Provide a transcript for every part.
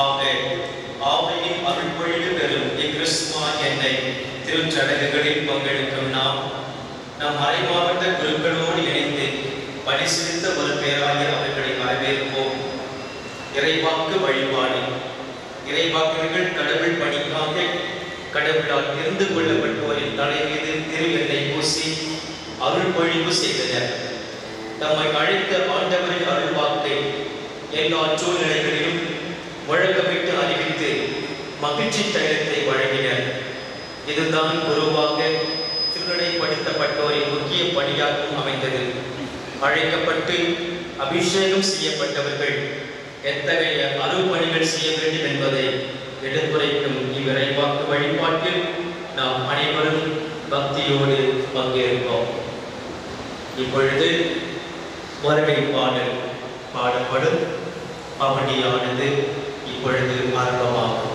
ஆக ஆவையின் அருள்பொழிவு பெறும் இக்கிறிஸ்துவ என்னை திருச்சடங்குகளில் பங்கெடுக்கும் நம் மறை மாவட்ட குருக்களோடு இணைந்து பரிசுத்த ஒரு பேராகிய அவர்களை வரவேற்போம். இறைவாக்கு வழிபாடு. இறைவாக்குகள் கடவுள் பணிக்காக கடவுளால் தெரிந்து கொள்ளப்பட்டோரின் தலை மீது திரு எண்ணெய் பூசி அருள் பொழிவு செய்தனர். தம்மை அழைத்த ஆண்டவரின் அருள்வாக்கை எல்லா சூழ்நிலைகளிலும் முழக்கமிட்டு அறிவித்து மகிழ்ச்சி தைலத்தை வழங்கினர். இதுதான் குருவாக திருநடைப்படுத்தப்பட்டோரின் முக்கிய பணியாகவும் அமைந்தது. அழைக்கப்பட்டு அபிஷேகம் செய்யப்பட்டவர்கள் எத்தகைய அருள்பணிகள் செய்ய வேண்டும் என்பதை எடுத்துரைக்கும் இவ்விறைவாக்கு வழிபாட்டில் நாம் அனைவரும் பக்தியோடு பங்கேற்போம். இப்பொழுது வருகை பாடல் பாடப்படும். பவனியானது இப்பொழுது ஆரம்பமாகும்.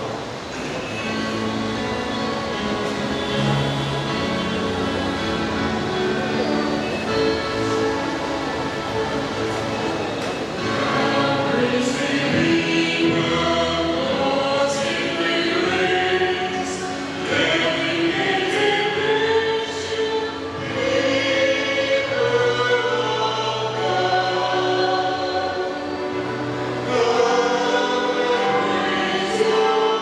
Oh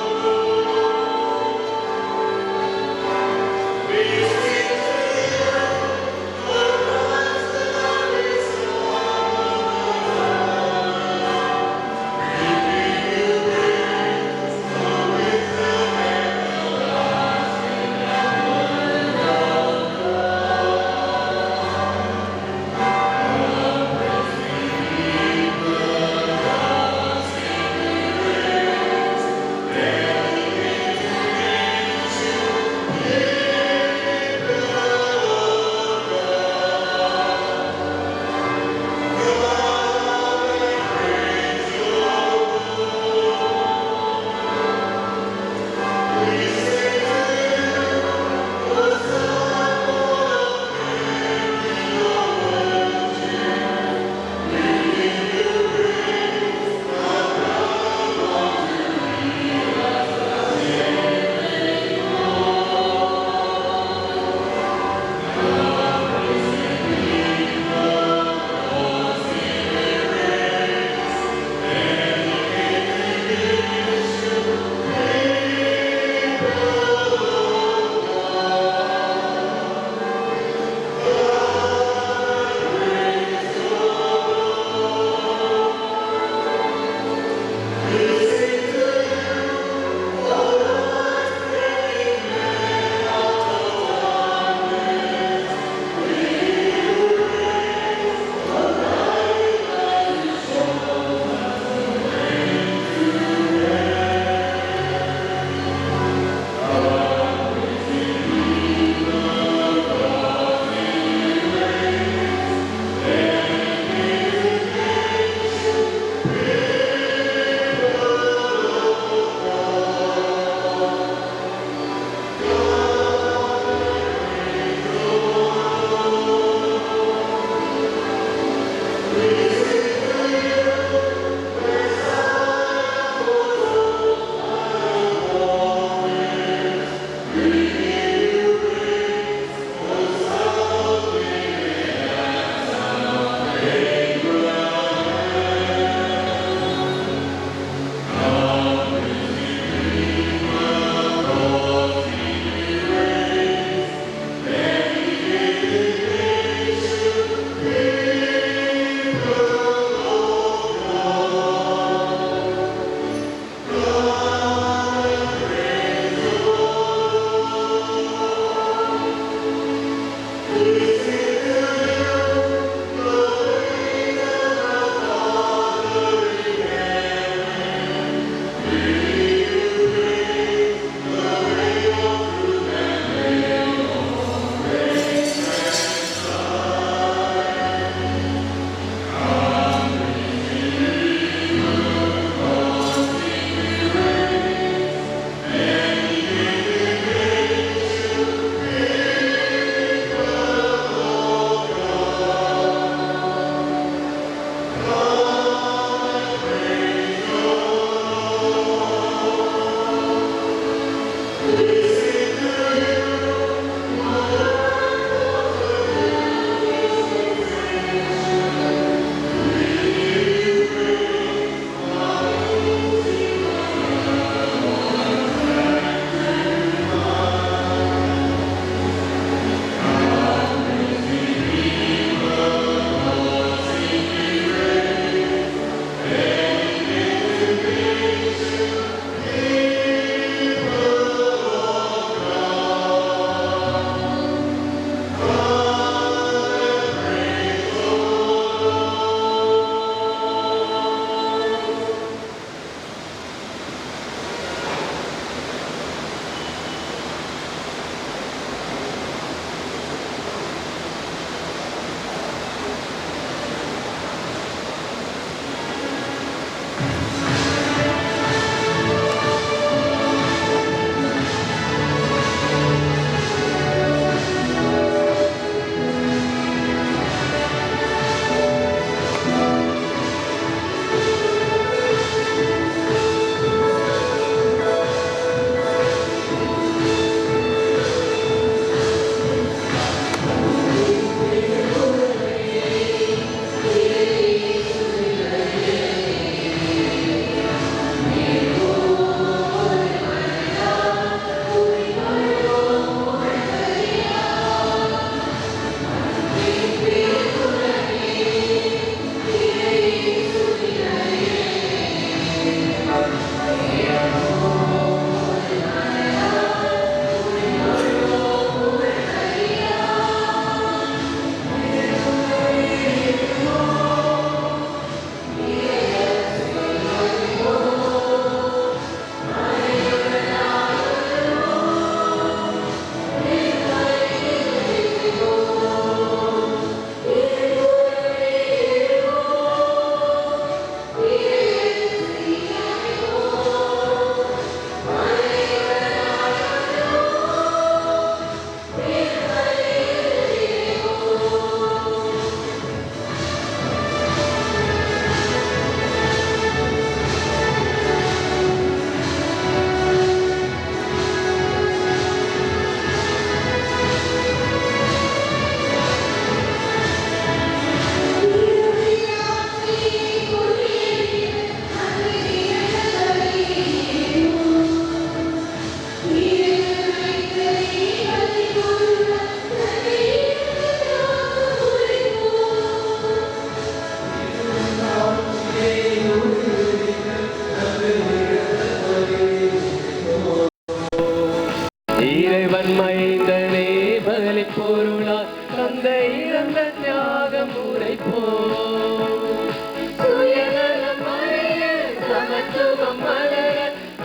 மகத்துவம் மலர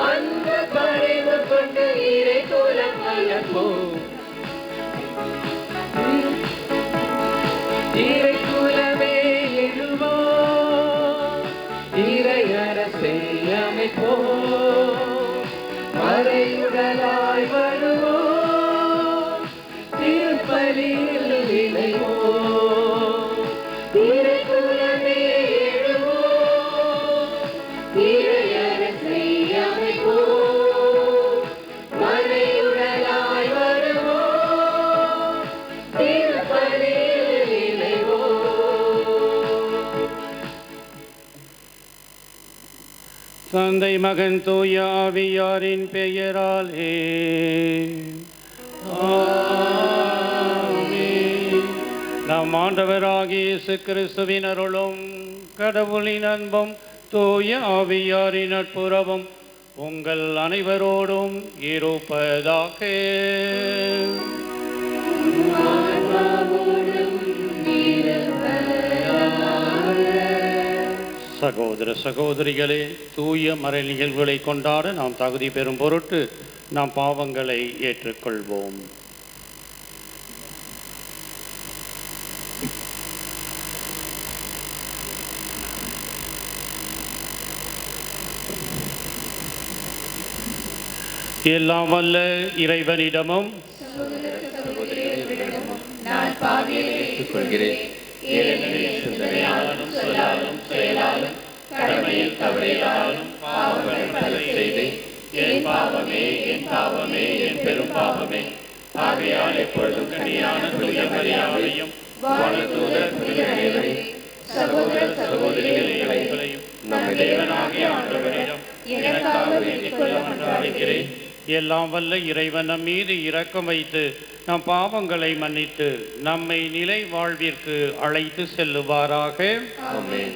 அன்பு பரிவு கொண்டு இறை குலம் வளர்ப்போம். இறை குலமே எழுவோம், இறை அரசை அமைப்போம், மறையுடலாய் வருவோம், திருப்பலியில் இணைவோம். இறை குலமே எழுவோம், இறை அரசை அமைப்போம், மறையுடலாய் வருவோம், திருப்பலியில் இணைவோம். தந்தை மகன் தூய ஆவியாரின் பெயராலே ஆமென். நம் ஆண்டவராகிய இயேசு கிறிஸ்துவின் அருளும் கடவுளின் அன்பும் தூய ஆவியாரின் நட்புறவும் உங்கள் அனைவரோடும் இருப்பதாக. சகோதர சகோதரிகளே, தூய மறை நிகழ்வுகளை கொண்டாட நாம் தகுதி பெறும் பொருட்டு நாம் பாவங்களை ஏற்றுக்கொள்வோம். எல்லாம் வல்ல இறைவனிடமும் நான் பாவியை ஏற்றுக்கொள்கிறேன். ஏனெனில் சிந்தனையாலும் சொல்லாலும் செயலாலும் கடமையில் தவறினாலும் பாவங்களை பல செய்தேன். என் பாவமே, என் பாவமே, என் பெரும் பாவமே. ஆகையால் எப்பொழுதும் கனியான புனித மரியாதையும் வானதூதர் புனிதர்களே, சகோதர சகோதரிகளையும் நம் தேவனாகிய ஆண்டவரிடம் எனக்காக வேண்டிக் கொள்ள மன்றாடுகிறேன். எல்லாம் வல்ல இறைவன் நம் மீது இரக்கம் வைத்து நம் பாவங்களை மன்னித்து நம்மை நிலை வாழ்விற்கு அழைத்து செல்லுவாராக. ஆமென்.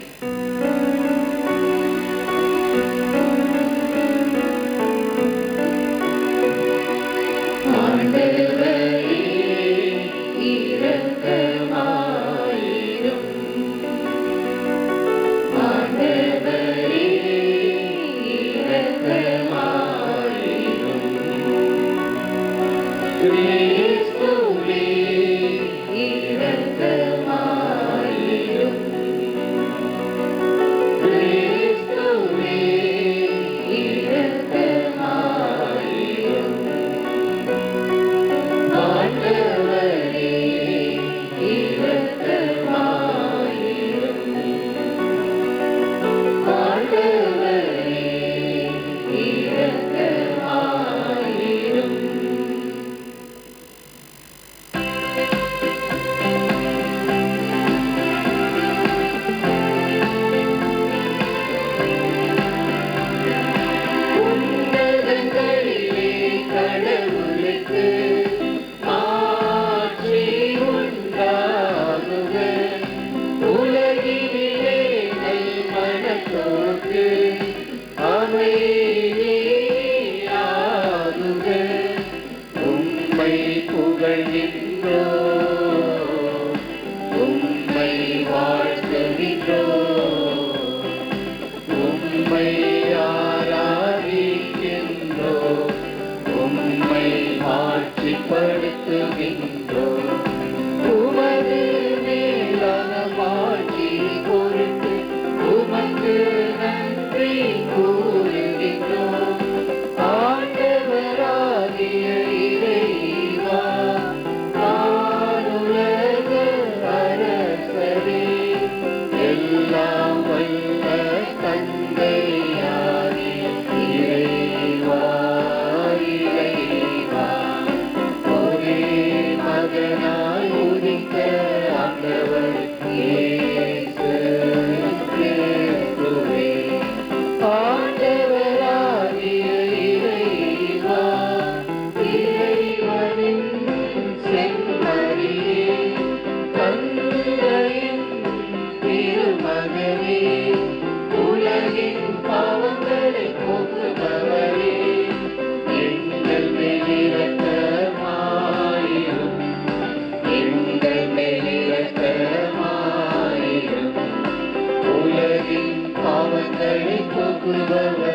பாவங்களை போக்குபவர்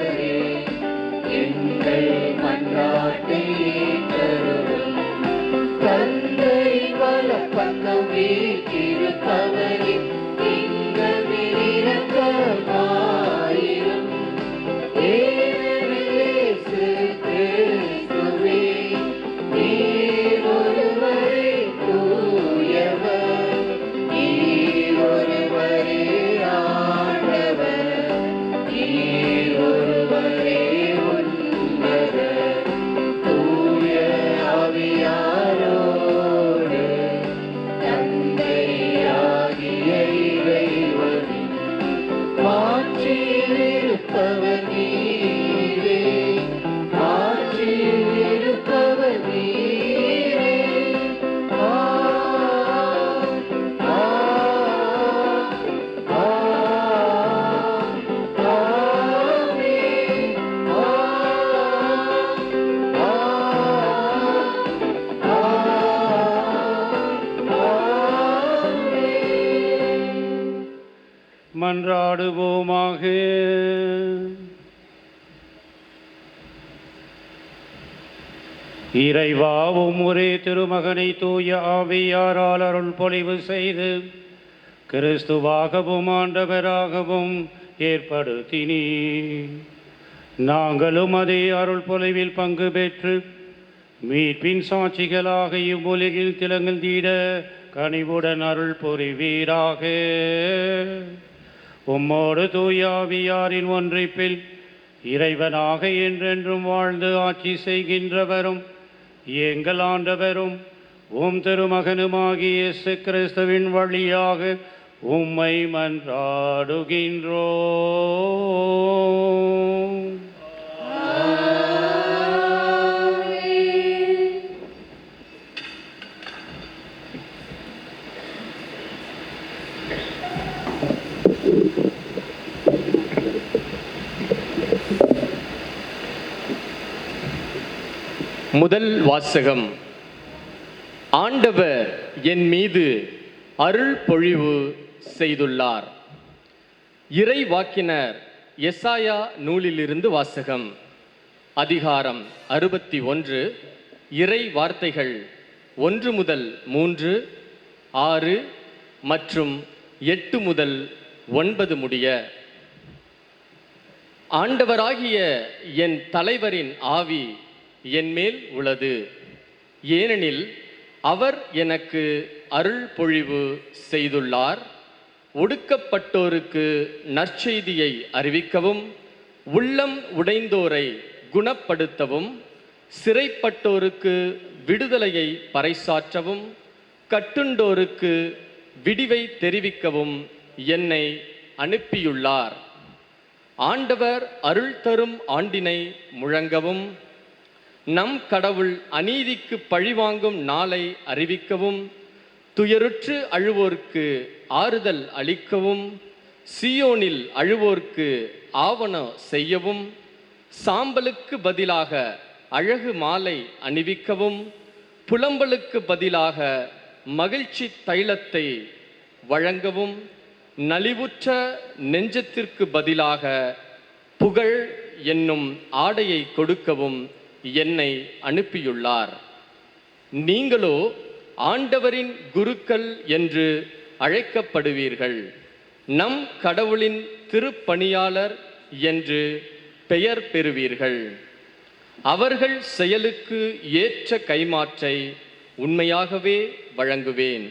மன்றாடுவோமாக. இறைவா, ஒரே திருமகனை தூய ஆவியாரால் அருள் பொழிவு செய்து கிறிஸ்துவாகவும் ஆண்டவராகவும் ஏற்படுத்தினீ. நாங்களும் அதே அருள் பொழிவில் பங்கு பெற்று மீட்பின் சாட்சிகளாக இவ்வுலகில் திலங்கழ்ந்திட கனிவுடன் அருள் புரிவீராக. உம்மோடு தூயாவியாரின் ஒன்றிப்பில் இறைவனாக என்றென்றும் வாழ்ந்து ஆட்சி செய்கின்றவரும் எங்கள் ஆண்டவரும் உம் திருமகனுமாகிய இயேசு கிறிஸ்துவின் வழியாக உம்மை மன்றாடுகின்றோம். முதல் வாசகம். ஆண்டவர் என் மீது அருள் பொழிவு செய்துள்ளார். இறை வாக்கினர் எசாயா நூலிலிருந்து வாசகம். அதிகாரம் 61, இறை வார்த்தைகள் 1 முதல் 3, 6 மற்றும் 8 முதல் 9 முடிய. ஆண்டவராகிய என் தலைவரின் ஆவி என் மேல் உள்ளது, ஏனெனில் அவர் எனக்கு அருள் பொழிவு செய்துள்ளார். ஒடுக்கப்பட்டோருக்கு நற்செய்தியை அறிவிக்கவும், உள்ளம் உடைந்தோரை குணப்படுத்தவும், சிறைப்பட்டோருக்கு விடுதலையை பறைசாற்றவும், கட்டுண்டோருக்கு விடிவை தெரிவிக்கவும் என்னை அனுப்பியுள்ளார். ஆண்டவர் அருள் தரும் ஆண்டினை முழங்கவும், நம் கடவுள் அநீதிக்கு பழிவாங்கும் நாளை அறிவிக்கவும், துயருற்று அழுவோர்க்கு ஆறுதல் அளிக்கவும், சியோனில் அழுவோர்க்கு ஆவண செய்யவும், சாம்பலுக்கு பதிலாக அழகு மாலை அணிவிக்கவும், புலம்பலுக்கு பதிலாக மகிழ்ச்சி தைலத்தை வழங்கவும், நலிவுற்ற நெஞ்சத்திற்கு பதிலாக புகழ் என்னும் ஆடையை கொடுக்கவும் என்னை அனுப்பியுள்ளார். நீங்களோ ஆண்டவரின் குருக்கள் என்று அழைக்கப்படுவீர்கள், நம் கடவுளின் திருப்பணியாளர் என்று பெயர் பெறுவீர்கள். அவர்கள் செயலுக்கு ஏற்ற கைமாற்றை உண்மையாகவே வழங்குவேன்.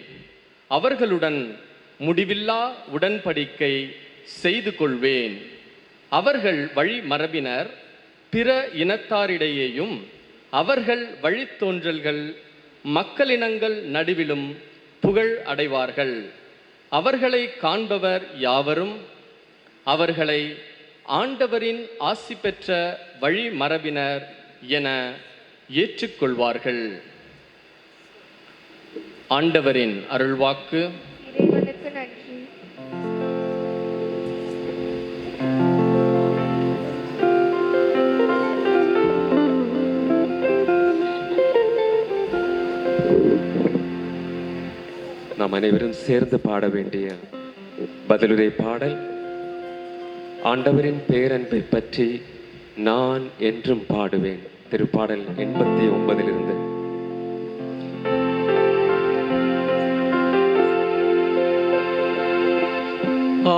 அவர்களுடன் முடிவில்லா உடன்படிக்கை செய்து கொள்வேன். அவர்கள் வழி மரபினர் பிற இனத்தாரிடையேயும் அவர்கள் வழித்தோன்றல்கள் மக்களினங்கள் நடுவிலும் புகழ் அடைவார்கள். அவர்களை காண்பவர் யாவரும் அவர்களை ஆண்டவரின் ஆசி பெற்ற வழி மரபினர் என ஏற்றுக்கொள்வார்கள். ஆண்டவரின் அருள்வாக்கு. இறைவனுக்கு நன்றி. நாம் அனைவரும் சேர்ந்து பாட வேண்டிய பதிலுரை பாடல், ஆண்டவரின் பேரன்பை பற்றி நான் என்றும் பாடுவேன். திருப்பாடல் 89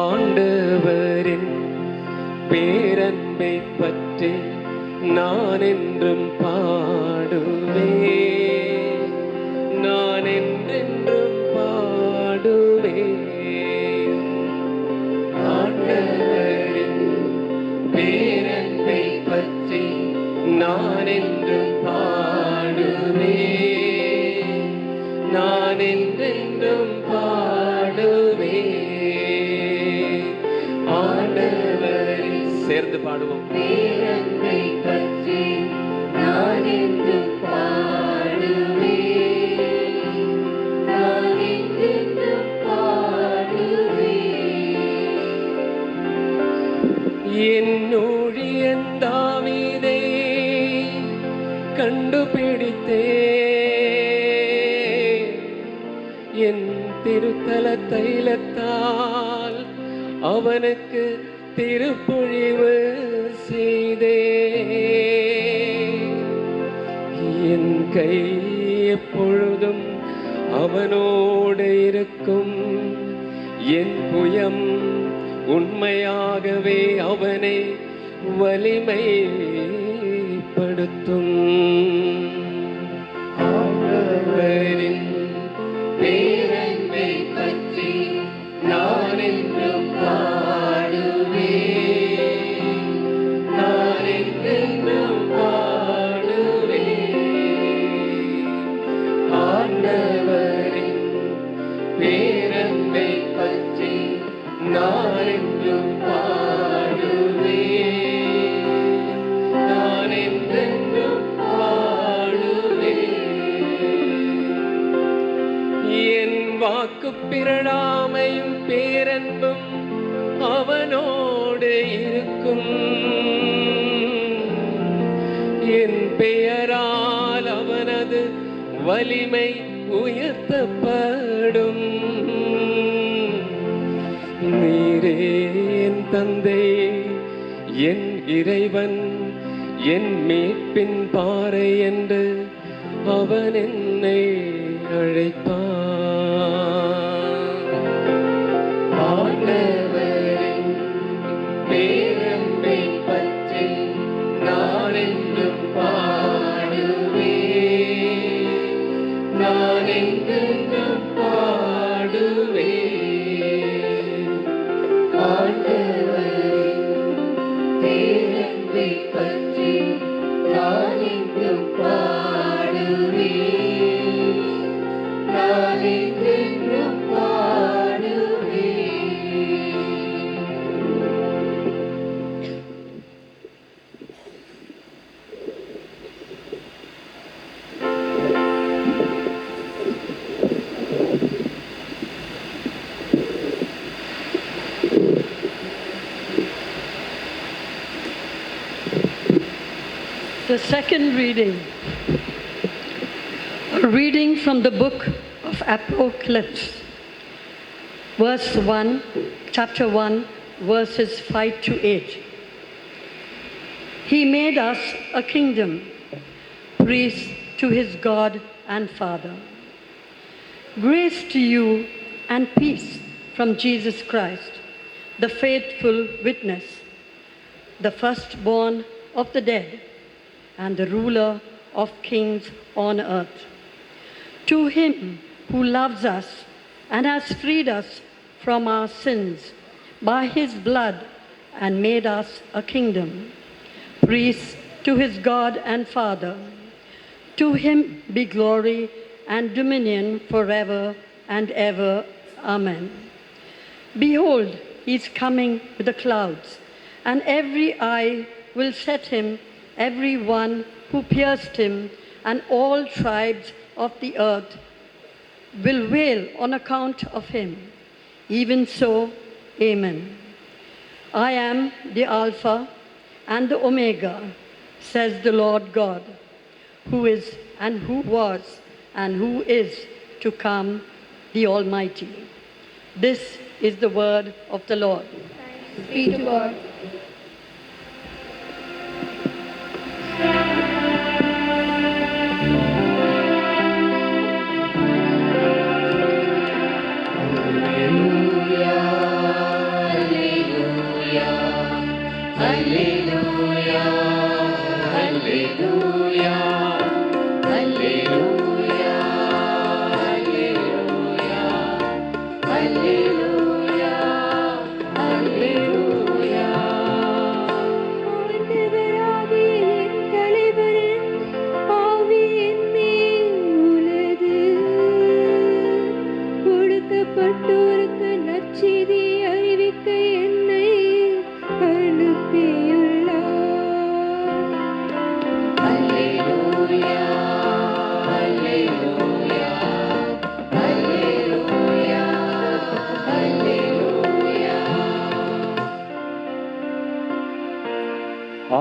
ஆண்டவரின் பேரன்பை பற்றி நான் என்றும் பாடுவேன், நான் என்றென்றும் பாடுவேன். ஆண்டவரின் பேரன்பை பற்றி நான் என்றும் பாடுவேன், நான் என்றென்றும் பாடுவேன். ஆண்டவரின் சேர்ந்து பாடுவோம். பேரன்பை பற்றி நான் என்றும் பாடுவேன், நான் என்றென்றும் பாடுவேன். என் ஊழியன் தாவீதை கண்டுபிடித்தே, என் திருத்தல தைலத்தால் அவனுக்கு திருப்பொழிவு செய்தே. என் கை எப்பொழுதும் அவனோடு இருக்கும். என் புயம் உண்மையாகவே அவனை வலிமைப்படுத்தும். ஆண்டவரின் பேரன்பை பற்றி நான் என்றும் பாடுவேன். நான் என்றும் பாடுவேன். ஆண்டவரின் பேரன்பை பற்றி நான் என்றும் பாடுவேன். நான் என்றும் பாடுவேன். என் வாக்கு பிறழாமையும் பேரன்பும் அவனோடு இருக்கும். என் பெயரால் அவனது வலிமை உயர்த்தப்படும். நீரே என் தந்தை, என் இறைவன், என் மீட்பின் பாறை என்று அவன் என்னை அழைப்பான். ஆண்டவரின் பேரன்பை பற்றி நான் என்றும் பாடுவேன். நான் என்றும் பாடுவேன். ஆண்டவரின் பேரன்பை பற்றி நான் என்றும் பாடுவேன். நான் என்றும் பாடுவேன். The second reading, a reading from the book of Apocalypse, chapter 1, verses 5 to 8. He made us a kingdom, priests to his God and Father. Grace to you and peace from Jesus Christ, the faithful witness, the firstborn of the dead, and the ruler of kings on earth. To him who loves us and has freed us from our sins by his blood and made us a kingdom, priests to his God and Father. To him be glory and dominion forever and ever. Amen. Behold, he is coming with the clouds, and every eye will set him, every one who pierced him, and all tribes of the earth will wail on account of him. Even so, amen. I am the Alpha and the Omega, says the Lord God, who is and who was and who is to come, the Almighty. This is the word of the Lord. Thanks be to God.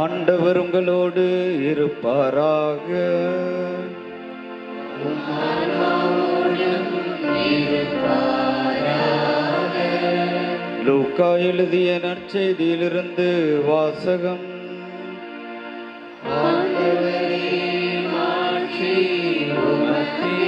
ஆண்டவர் உங்களோடு இருப்பாராக. லூக்கா எழுதிய நற்செய்தியிலிருந்து வாசகம். ஆண்டவரே, மாட்சி உமக்கே.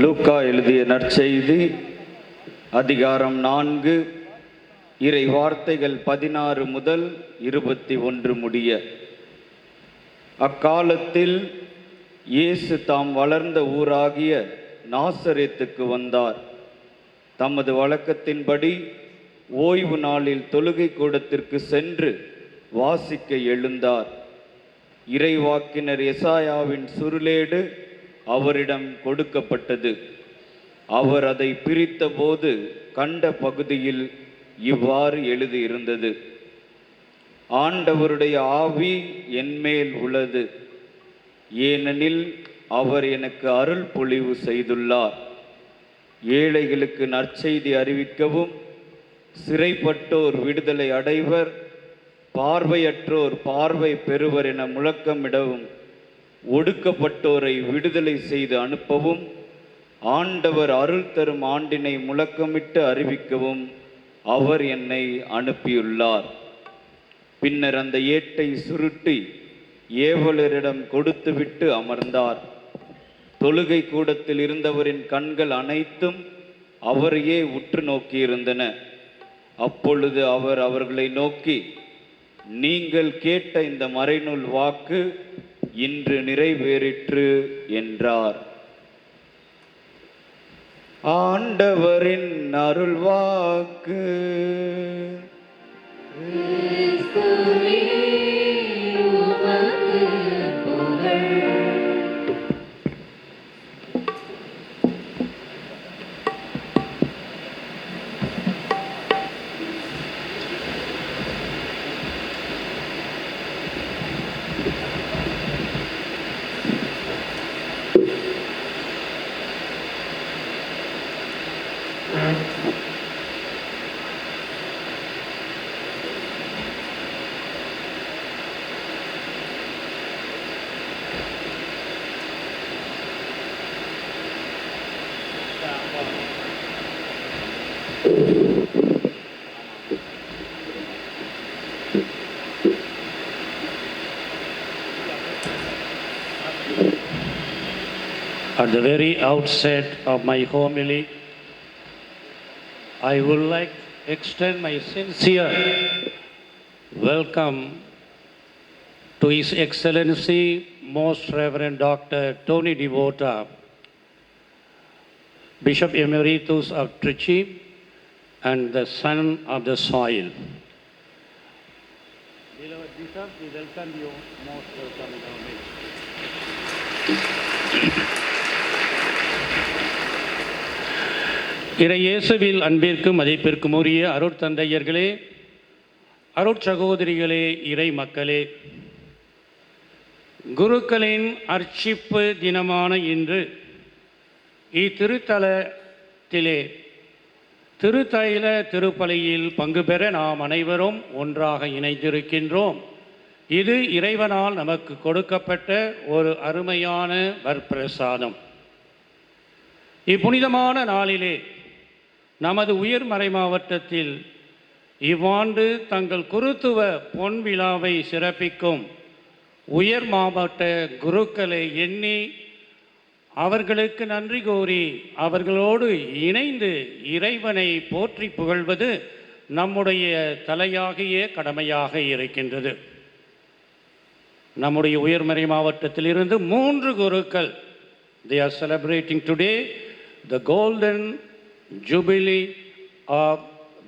லூக்கா எழுதிய நற்செய்தி அதிகாரம் 4 இறை வார்த்தைகள் 16 முதல் 21 முடிய. அக்காலத்தில் இயேசு தாம் வளர்ந்த ஊராகிய நாசரேத்துக்கு வந்தார். தமது வழக்கத்தின்படி ஓய்வு நாளில் தொழுகை கூடத்திற்கு சென்று வாசிக்க எழுந்தார். இறைவாக்கினர் எசாயாவின் சுருளேடு அவரிடம் கொடுக்கப்பட்டது. அவர் அதை பிரித்தபோது கண்ட பகுதியில் இவ்வாறு எழுதியிருந்தது: ஆண்டவருடைய ஆவி என்மேல் உள்ளது, ஏனெனில் அவர் எனக்கு அருள் பொழிவு செய்துள்ளார். ஏழைகளுக்கு நற்செய்தி அறிவிக்கவும், சிறைப்பட்டோர் விடுதலை அடைவர், பார்வையற்றோர் பார்வை பெறுவர் என முழக்கமிடவும், ஒடுக்கப்பட்டோரை விடுதலை செய்து அனுப்பவும், ஆண்டவர் அருள் தரும் ஆண்டினை முழக்கமிட்டு அறிவிக்கவும் அவர் என்னை அனுப்பியுள்ளார். பின்னர் அந்த ஏட்டை சுருட்டி ஏவலரிடம் கொடுத்துவிட்டு அமர்ந்தார். தொழுகை கூடத்தில் இருந்தவரின் கண்கள் அனைத்தும் அவரையே உற்று நோக்கியிருந்தன. அப்பொழுது அவர் அவர்களை நோக்கி, நீங்கள் கேட்ட இந்த மறைநூல் வாக்கு இன்று நிறைவேறிற்று என்றார். ஆண்டவரின் அருள்வாக்கு. கிறிஸ்துவே, உமக்கு புகழ். At the very outset of my homily, I would like to extend my sincere welcome to His Excellency, Most Reverend Dr. Tony Devota, Bishop Emeritus of Trichy and the son of the soil. Beloved Bishop, we welcome you, most welcome in our midst. இறையேசுவில் அன்பிற்கும் மதிப்பிற்கும் உரிய அருட்தந்தையர்களே, அருட்சகோதரிகளே, இறை மக்களே, குருக்களின் அர்ச்சிப்பு தினமான இன்று இத்திருத்தலத்திலே திருத்தைல திருப்பலியில் பங்கு பெற நாம் அனைவரும் ஒன்றாக இணைந்திருக்கின்றோம். இது இறைவனால் நமக்கு கொடுக்கப்பட்ட ஒரு அருமையான வரப்பிரசாதம். இப்புனிதமான நாளிலே நமது உயர்மறை மாவட்டத்தில் இவ்வாண்டு தங்கள் குருத்துவ பொன் விழாவை சிறப்பிக்கும் உயர் மாவட்ட குருக்களை எண்ணி அவர்களுக்கு நன்றி கூறி அவர்களோடு இணைந்து இறைவனை போற்றி புகழ்வது நம்முடைய தலையாகிய கடமையாக இருக்கின்றது. நம்முடைய உயர்மறை மாவட்டத்திலிருந்து 3 குருக்கள், they are celebrating today the golden jubilee of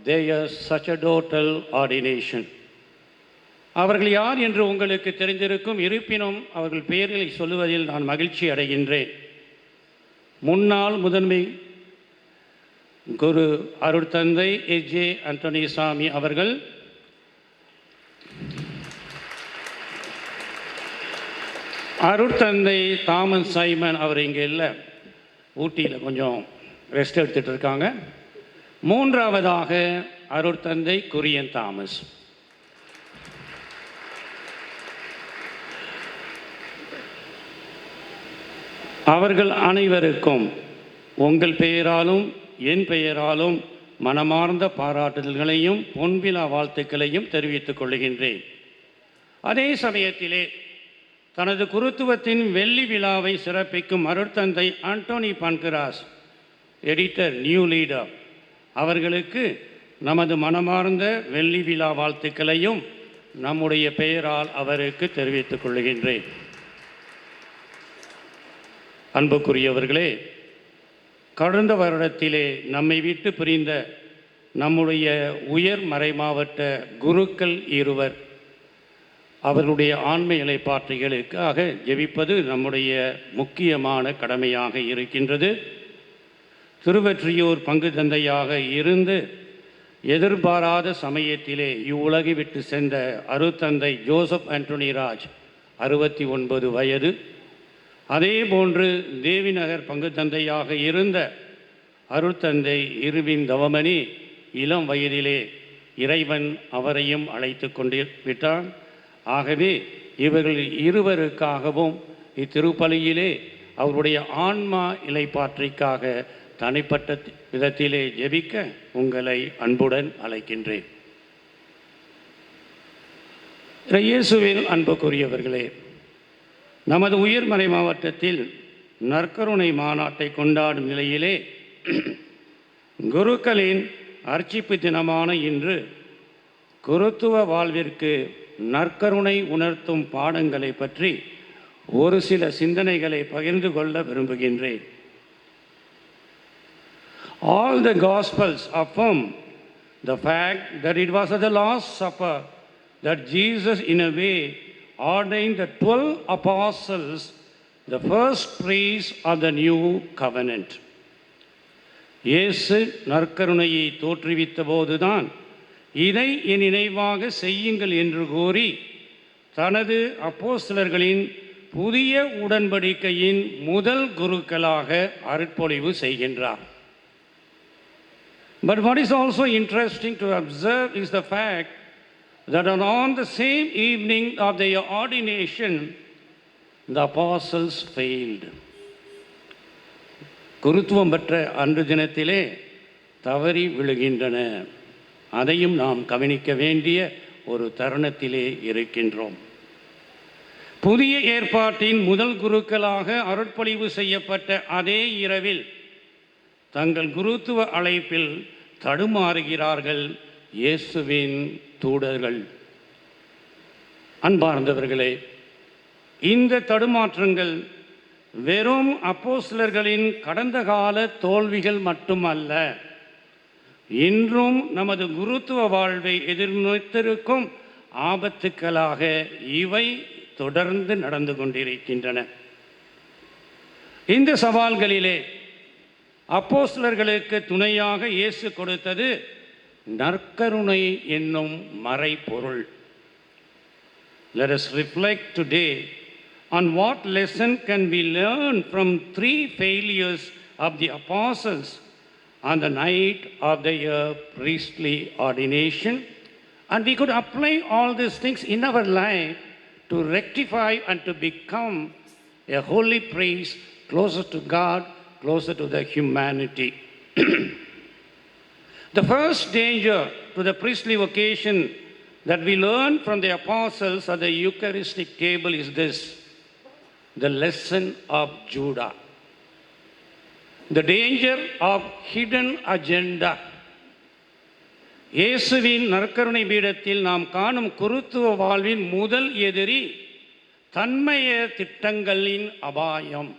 their sacerdotal ordination. அவர்கள் யார் என்று உங்களுக்கு தெரிந்திருக்கும். இருப்பினும் அவர்கள் பெயர்களை சொல்லுவதில் நான் மகிழ்ச்சி அடைகின்றேன். முன்னாள் முதன்மை குரு அருட்தந்தை ஏ.ஜே. அந்தோனிசாமி அவர்கள், அருட்தந்தை தாமஸ் சைமன் அவர் இங்கே இல்லை, ஊட்டியில் கொஞ்சம் ரெஸ்ட் எடுத்துகிட்டு இருக்காங்க. மூன்றாவதாக அருட்தந்தை குரியன் தாமஸ். அவர்கள் அனைவருக்கும் உங்கள் பெயராலும் என் பெயராலும் மனமார்ந்த பாராட்டுதல்களையும் பொன்விழா வாழ்த்துக்களையும் தெரிவித்துக் கொள்கின்றேன். அதே சமயத்திலே தனது குருத்துவத்தின் வெள்ளி விழாவை சிறப்பிக்கும் அருட்தந்தை ஆண்டோனி பான்கராஸ், எடிட்டர், நியூ லீடர் அவர்களுக்கு நமது மனமார்ந்த வெள்ளி விழா வாழ்த்துக்களையும் நம்முடைய பெயரால் அவருக்கு தெரிவித்துக் கொள்கின்றேன். அன்புக்குரியவர்களே, கடந்த வருடத்திலே நம்மை விட்டு பிரிந்த நம்முடைய உயர் மறைமாவட்ட குருக்கள் இருவர் அவர்களுடைய ஆன்ம இலைப்பாற்றிகளுக்காக ஜெபிப்பது நம்முடைய முக்கியமான கடமையாக இருக்கின்றது. திருவெற்றியூர் பங்கு தந்தையாக இருந்து எதிர்பாராத சமயத்திலே இவ்வுலகை விட்டு சென்ற அருட்தந்தை ஜோசப் ஆண்டனி ராஜ் 69 வயது. அதேபோன்று தேவிநகர் பங்கு தந்தையாக இருந்த அருட்தந்தை இருவின் தவமணி இளம் வயதிலே இறைவன் அவரையும் அழைத்து கொண்டு விட்டான். ஆகவே இவர்கள் இருவருக்காகவும் இத்திருப்பலியிலே அவருடைய ஆன்மா இலைப்பாற்றிக்காக தனிப்பட்ட விதத்திலே ஜெபிக்க உங்களை அன்புடன் அழைக்கின்றேன். இயேசுவில் அன்புக்குரியவர்களே, நமது உயர்மறை மாவட்டத்தில் நற்கருணை மாநாட்டை கொண்டாடும் நிலையிலே குருக்களின் அர்ச்சிப்பு தினமான இன்று குருத்துவ வாழ்விற்கு நற்கருணை உணர்த்தும் பாடங்களை பற்றி ஒரு சில சிந்தனைகளை பகிர்ந்து கொள்ள விரும்புகின்றேன். All the Gospels affirm the fact that it was at the Last Supper that Jesus, in a way, ordained the 12 apostles, the first priests of the new covenant. இயேசு நற்கருணையை தோற்றுவித்த போதுதான் இதை என் நினைவாக செய்யுங்கள் என்று கூறி தனது அப்போஸ்தலர்களின் புதிய உடன்படிக்கையின் முதல் குருக்களாக அருட்பொழிவு செய்கின்றார். But what is also interesting to observe is the fact that on the same evening of their ordination, the apostles failed. குருத்துவம் பெற்ற அன்று தினத்திலே தவறி விழுகின்றன. அதையும் நாம் கவனிக்க வேண்டிய ஒரு தருணத்திலே இருக்கின்றோம். புதிய ஏற்பாட்டின் முதல் குருக்களாக அருட்பொழிவு செய்யப்பட்ட அதே இரவில் தங்கள் குருத்துவ அழைப்பில் தடுமாறுகிறார்கள் இயேசுவின் தூதர்கள். அன்பார்ந்தவர்களே, இந்த தடுமாற்றங்கள் வெறும் அப்போஸ்தலர்களின் கடந்த கால தோல்விகள் மட்டுமல்ல, இன்றும் நமது குருத்துவ வாழ்வை எதிர்நோக்கியிருக்கும் ஆபத்துக்களாக இவை தொடர்ந்து நடந்து கொண்டிருக்கின்றன. இந்த சவால்களிலே அப்போஸ்தலர்களுக்கு துணையாக இயேசு கொடுத்தது நற்கருணை என்னும் மறைபொருள். Let us reflect today on what lesson can be learned from 3 failures of the apostles on the night of their priestly ordination, and we could apply all these things in our life to rectify and to become a holy priest closer to God, closer to the humanity. The first danger to the priestly vocation that we learn from the apostles at the Eucharistic table is this: the lesson of Judah. The danger of hidden agenda. இயேசுவின் நற்கருணை பீடத்தில் நாம் காணும் குருத்துவ வாழ்வின் முதல் எதிரி தன்மைய திட்டங்களின் அபாயம்.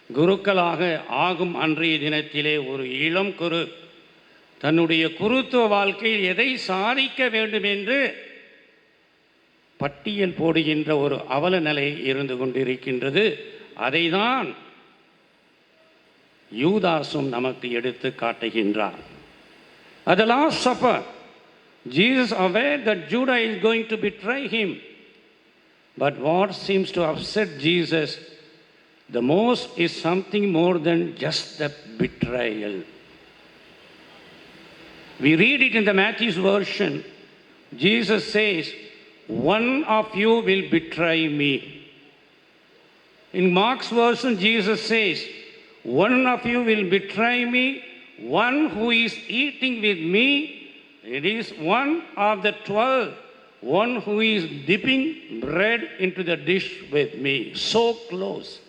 குருக்களாக ஆகும் அன்றைய தினத்திலே ஒரு இளம் குரு தன்னுடைய குருத்துவ வாழ்க்கையில் எதை சாதிக்க வேண்டும் என்று பட்டியல் போடுகின்ற ஒரு அவல நிலை இருந்து கொண்டிருக்கின்றது. அதைதான் யூதாசும் நமக்கு எடுத்து காட்டுகின்றார். At the Last Supper, Jesus, aware that Judah is going to betray him, but what seems to upset Jesus the most is something more than just the betrayal. We read it in the Matthew's version. Jesus says, "One of you will betray me." In Mark's version, Jesus says, one of you will betray me, one who is eating with me, it is one of the 12, one who is dipping bread into the dish with me, so close,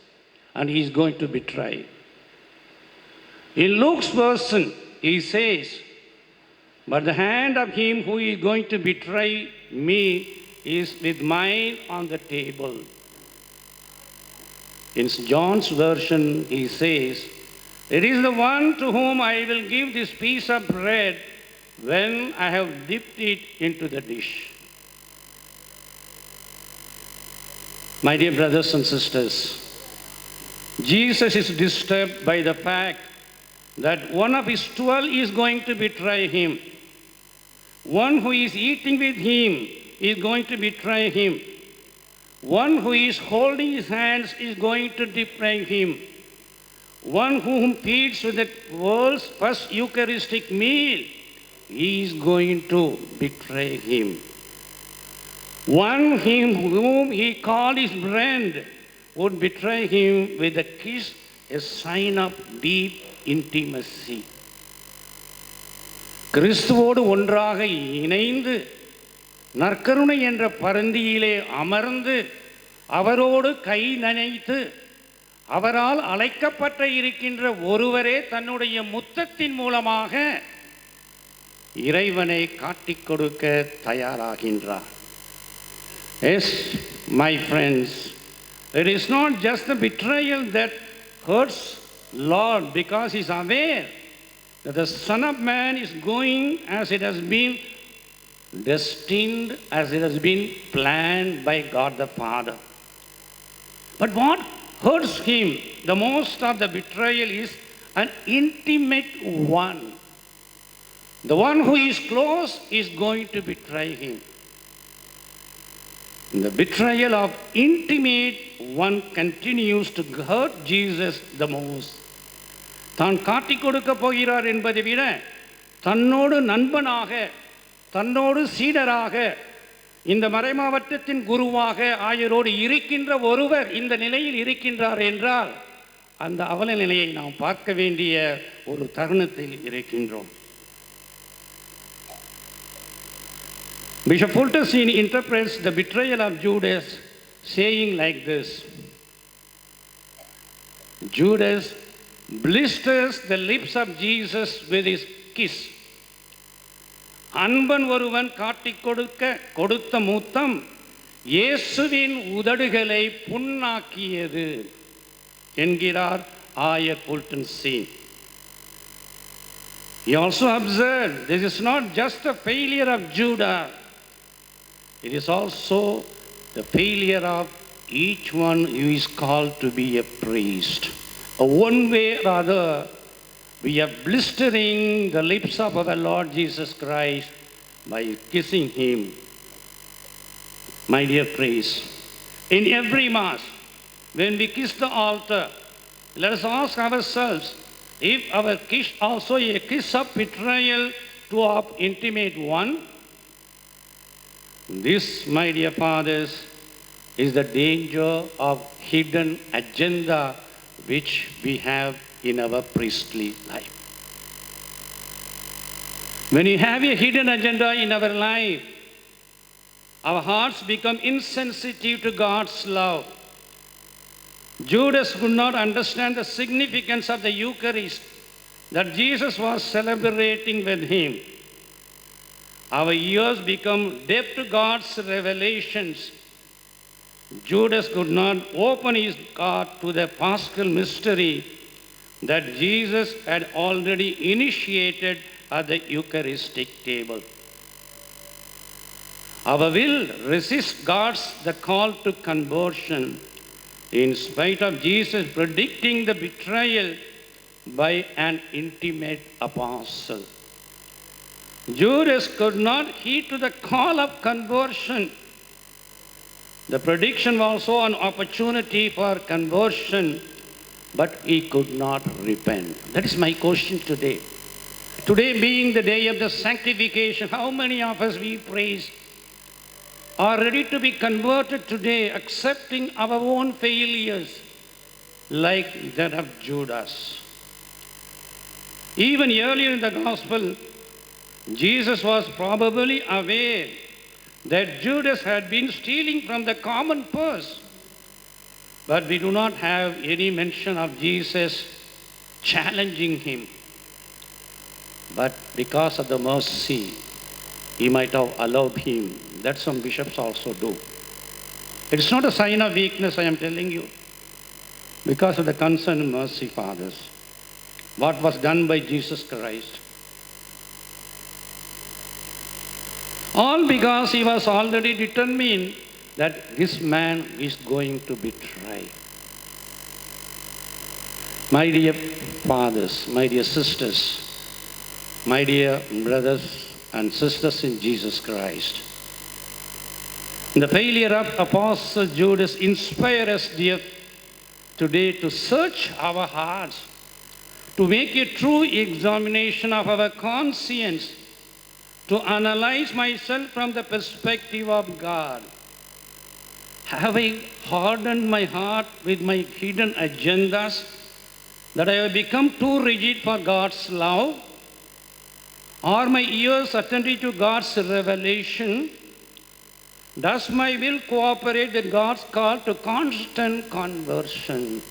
and he is going to betray. In Luke's version, he says, but the hand of him who is going to betray me is with mine on the table. In John's version, he says, it is the one to whom I will give this piece of bread when I have dipped it into the dish. My dear brothers and sisters, Jesus is disturbed by the fact that one of his 12 is going to betray him. One who is eating with him is going to betray him. One who is holding his hands is going to betray him. One whom feeds with the world's first Eucharistic meal, he is going to betray him. One whom he called his friend would betray him with a kiss, a sign of deep intimacy. கிறிஸ்துவோடு ஒன்றாக இணைந்து நற்கருணை என்ற பரந்தியிலே அமர்ந்து அவரோடு கை நனைத்து அவரால் அழைக்கப்பட்ட இருக்கின்ற ஒருவரே தன்னுடைய முத்தத்தின் மூலமாக இறைவனை காட்டிக் கொடுக்க தயாராகின்றார். Yes, my friends, it is not just the betrayal that hurts Lord, because he is aware that the Son of Man is going as it has been destined, as it has been planned by God the Father. But what hurts him the most of the betrayal is an intimate one. The one who is close is going to betray him. The betrayal of intimate one continues to hurt Jesus the most. தான் காட்டிக் கொடுக்க போகிறார் என்பதை விட தன்னோடு நண்பனாக, தன்னோடு சீடராக, இந்த மறைமாவட்டத்தின் குருவாக ஆயரோடு இருக்கின்ற ஒருவர் இந்த நிலையில் இருக்கின்றார் என்றால் அந்த அவல நிலையை நாம் பார்க்க வேண்டிய ஒரு தருணத்தில் இருக்கின்றோம். Bishop Fulton interprets the betrayal of Judas saying like this: Judas blisters the lips of Jesus with his kiss. அன்பன் ஒருவன் காட்டிக் கொடுத்த முத்தம் இயேசுவின் உதடுகளை புண்ணாக்கியது என்கிறார் ஆயர் புல்டன் scene. He also observed this is not just a failure of Judah, it is also the failure of each one who is called to be a priest. One way or other, we are blistering the lips of our Lord Jesus Christ by kissing him. My dear priests, in every Mass, when we kiss the altar, let us ask ourselves if our kiss also a kiss of betrayal to our intimate one. This, my dear fathers, is the danger of hidden agenda which we have in our priestly life. When you have a hidden agenda in our life, our hearts become insensitive to God's love. Judas could not understand the significance of the Eucharist that Jesus was celebrating with him. Our ears become deaf to God's revelations. Judas could not open his heart to the Paschal mystery that Jesus had already initiated at the Eucharistic table. Our will resists the call to conversion in spite of Jesus predicting the betrayal by an intimate apostle. Judas could not heed to the call of conversion. The prediction was also an opportunity for conversion, but he could not repent. That is my question today. Today being the day of the sanctification, how many of us we praise are ready to be converted today, accepting our own failures, like that of Judas. Even earlier in the gospel, Jesus was probably aware that Judas had been stealing from the common purse. But we do not have any mention of Jesus challenging him. But because of the mercy, he might have allowed him. That some bishops also do. It's not a sign of weakness, I am telling you. Because of the concern and mercy, fathers. What was done by Jesus Christ. All because he was already determined that this man is going to betray. My dear fathers, my dear sisters, my dear brothers and sisters in Jesus Christ, the failure of Apostle Judas inspires us, dear, today to search our hearts, to make a true examination of our conscience, to analyze myself from the perspective of God. Have I hardened my heart with my hidden agendas that I have become too rigid for God's love? Are my ears attentive to God's revelation? Does my will cooperate with God's call to constant conversion?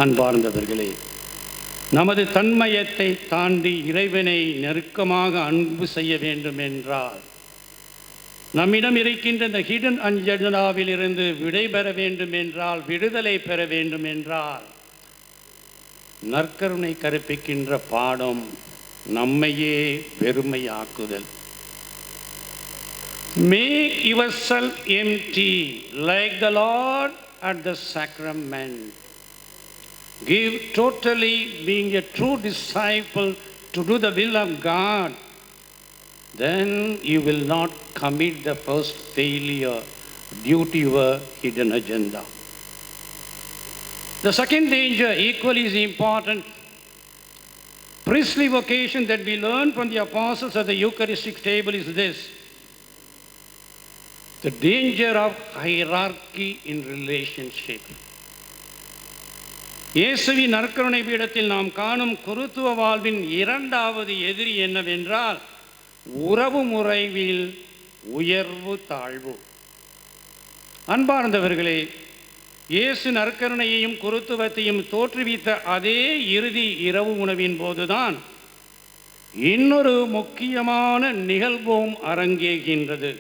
அன்பார்ந்தவர்களே, நமது தன்மயத்தை தாண்டி இறைவனை நெருக்கமாக அன்பு செய்ய வேண்டும் என்றால், நம்மிடம் இருக்கின்ற இந்த ஹிடன் அஜெண்டாவில் இருந்து விடைபெற வேண்டும் என்றால், விடுதலை பெற வேண்டும் என்றால், நற்கருணை கற்பிக்கின்ற பாடம் நம்மையே வெறுமையாக்குதல். Make yourself empty like the Lord at the sacrament. Give totally, being a true disciple, to do the will of God. Then you will not commit the first failure due to your hidden agenda. The second danger, equally is important, priestly vocation that we learn from the apostles at the Eucharistic table is this: the danger of hierarchy in relationship. இயேசுவின் நற்கருணை பீடத்தில் நாம் காணும் குருத்துவ வாழ்வின் இரண்டாவது எதிரி என்னவென்றால் உறவு முறைவில் உயர்வு தாழ்வு. அன்பார்ந்தவர்களே, இயேசு நற்கருணையையும் குருத்துவத்தையும் தோற்றுவித்த அதே இறுதி இரவு உணவின் போதுதான் இன்னொரு முக்கியமான நிகழ்வும் அரங்கேகின்றது.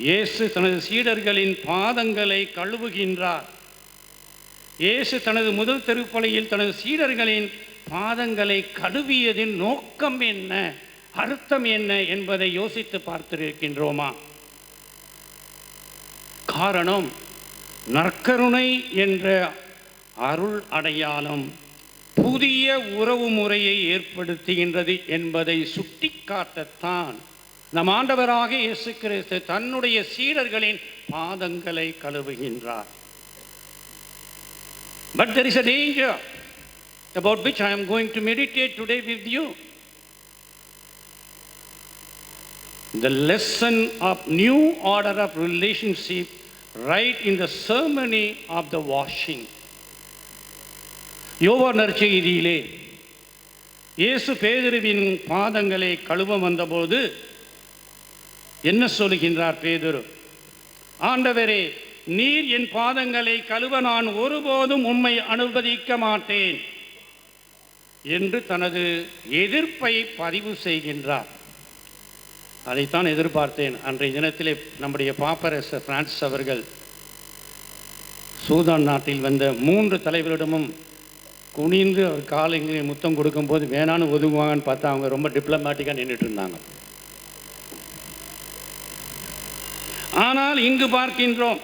இயேசு தனது சீடர்களின் பாதங்களை கழுவுகின்றார். இயேசு தனது முதல் திருப்பலியில் தனது சீடர்களின் பாதங்களை கழுவியதின் நோக்கம் என்ன, அர்த்தம் என்ன என்பதை யோசித்து பார்த்திருக்கின்றோமா? காரணம், நற்கருணை என்ற அருள் அடையாளம் புதிய உறவு முறையை ஏற்படுத்துகின்றது என்பதை சுட்டிக்காட்டத்தான் நம் ஆண்டவராக இயேசு கிறிஸ்து தன்னுடைய சீடர்களின் பாதங்களை கழுவுகின்றார். But there is a danger about which I am going to meditate today with you. The lesson of new order of relationship right in the ceremony of the washing. யோவான் நற்செய்தியிலே இயேசு பேதுருவின் பாதங்களை கழுவ வந்தபோது என்ன சொல்கின்றார் பேதுரு? ஆண்டவரே, நீர் என் பாதங்களை கழுவ நான் ஒருபோதும் உம்மை அனுமதிக்க மாட்டேன் என்று தனது எதிர்ப்பை பதிவு செய்கின்றார். அதைத்தான் எதிர்பார்த்தேன். அன்றைய தினத்திலே நம்முடைய பாப்பரசர் பிரான்சிஸ் அவர்கள் சூதான் நாட்டில் வந்த 3 தலைவரிடமும் குனிந்து அவர் காலைங்களை முத்தம் கொடுக்கும்போது வேணான்னு ஒதுங்குவாங்கன்னு பார்த்தா அவங்க ரொம்ப டிப்ளமேட்டிக்காக நின்றுட்டு இருந்தாங்க. ஆனால் இங்கு பார்க்கின்றோம்,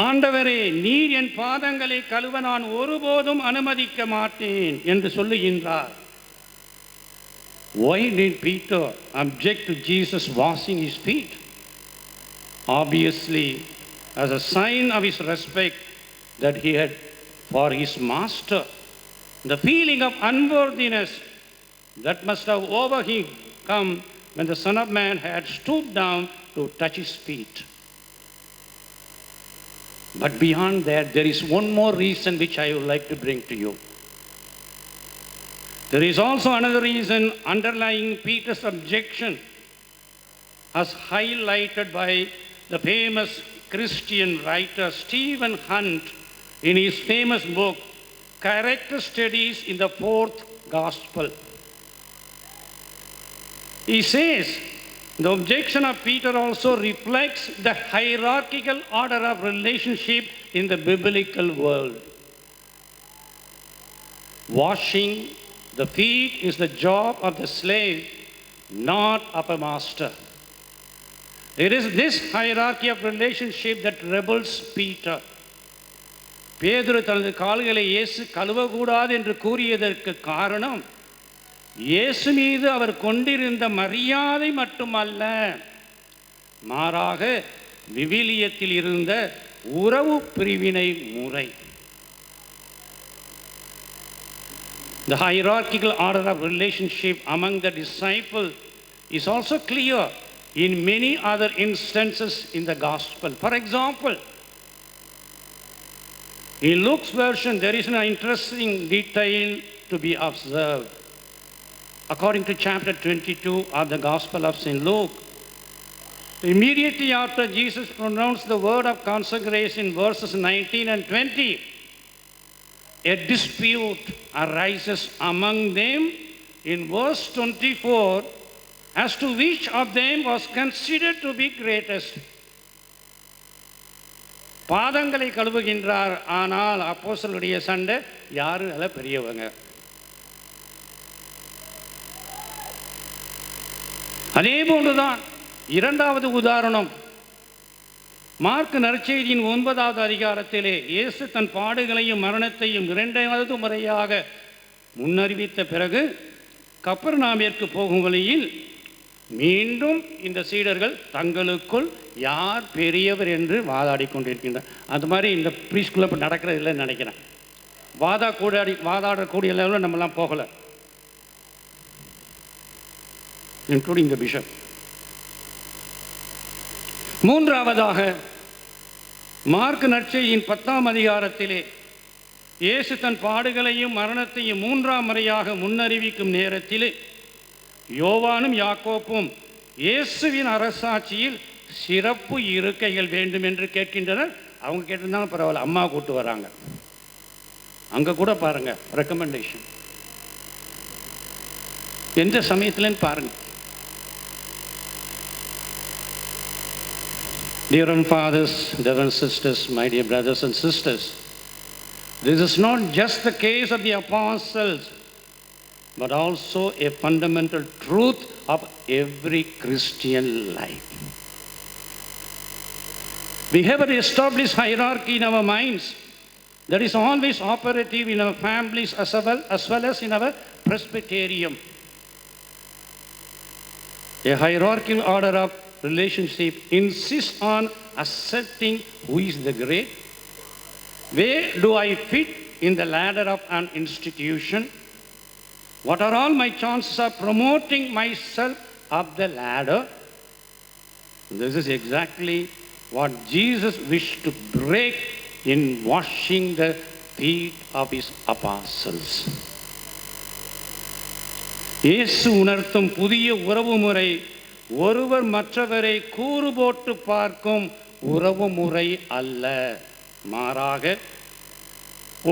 ஆண்டவரே, நீர் என் பாதங்களை கழுவ நான் ஒருபோதும் அனுமதிக்க மாட்டேன் என்று சொல்லுகின்றார். Why did Peter object to Jesus washing his feet? Obviously, as a sign of his respect that he had for his master, the feeling of unworthiness that must have overcome when the Son of Man had stooped down to touch his feet. But beyond that, there is one more reason which I would like to bring to you. There is also another reason underlying Peter's objection, as highlighted by the famous Christian writer Stephen Hunt in his famous book, Character Studies in the Fourth Gospel. He says, the objection of Peter also reflects the hierarchical order of relationship in the biblical world. Washing the feet is the job of the slave, not of a master. It is this hierarchy of relationship that rebels Peter. பேதுரு தனது கால்களை இயேசு கழுவக்கூடாது என்று கூறியதற்கு காரணம் இயேசு மீது அவர் கொண்டிருந்த மரியாதை மட்டுமல்ல, மாறாக விவிலியத்தில் இருந்த உறவு பிரிவினை முறை. The hierarchical order of relationship among the disciples is also clear in many other instances in the gospel. For example, in Luke's version, there is an interesting detail to be observed. According to chapter 22 of the Gospel of St. Luke, immediately after Jesus pronounced the word of consecration in verses 19 and 20, a dispute arises among them in verse 24 as to which of them was considered to be greatest. பாதங்களை கழுவுகின்றார், ஆனால் அப்போஸ்தலருடைய சண்டை யாரு அல்ல பெரியவங்க. அதே போன்றுதான் இரண்டாவது உதாரணம், மார்க் நற்செய்தியின் 9வது அதிகாரத்திலே இயேசு தன் பாடுகளையும் மரணத்தையும் 2வது முறையாக முன்னறிவித்த பிறகு கப்பர்நாமிற்கு போகும் வழியில் மீண்டும் இந்த சீடர்கள் தங்களுக்குள் யார் பெரியவர் என்று வாதாடி கொண்டிருக்கின்றனர். அது மாதிரி இந்த ப்ரீஸ்குள்ளே இப்போ நடக்கிறது இல்லைன்னு நினைக்கிறேன். வாதாடக்கூடிய லெவலில் நம்மலாம் போகலை, இன்க்ளூடிங் த பிஷப். மூன்றாவதாக, மார்க் நற்செய்தியின் 10ஆம் அதிகாரத்திலே இயேசு தன் பாடுகளையும் மரணத்தையும் 3ஆம் முறையாக முன்னறிவிக்கும் நேரத்திலே யோவானும் யாக்கோப்பும் இயேசுவின் அரசாட்சியில் சிறப்பு இருக்கைகள் வேண்டும் என்று கேட்கின்றனர். அவங்க கேட்டிருந்தாலும் பரவாயில்ல, அம்மா கூட்டு வராங்க. அங்கே கூட பாருங்கள் ரெக்கமெண்டேஷன் எந்த சமயத்துலன்னு பாருங்கள். Dear fathers, dear sisters, my dear brothers and sisters, this is not just the case of the apostles, but also a fundamental truth of every Christian life. We have an established hierarchy in our minds that is always operative in our families as well as in our presbyterium. A hierarchical order of relationship insists on asserting who is the great. Where do I fit in the ladder of an institution? What are all my chances of promoting myself up the ladder? This is exactly what Jesus wished to break in washing the feet of his apostles. இயேசு உணர்த்தும் புதிய உறவு முறை ஒருவர் மற்றவரை கூறு போட்டு பார்க்கும் உறவு முறை அல்ல, மாறாக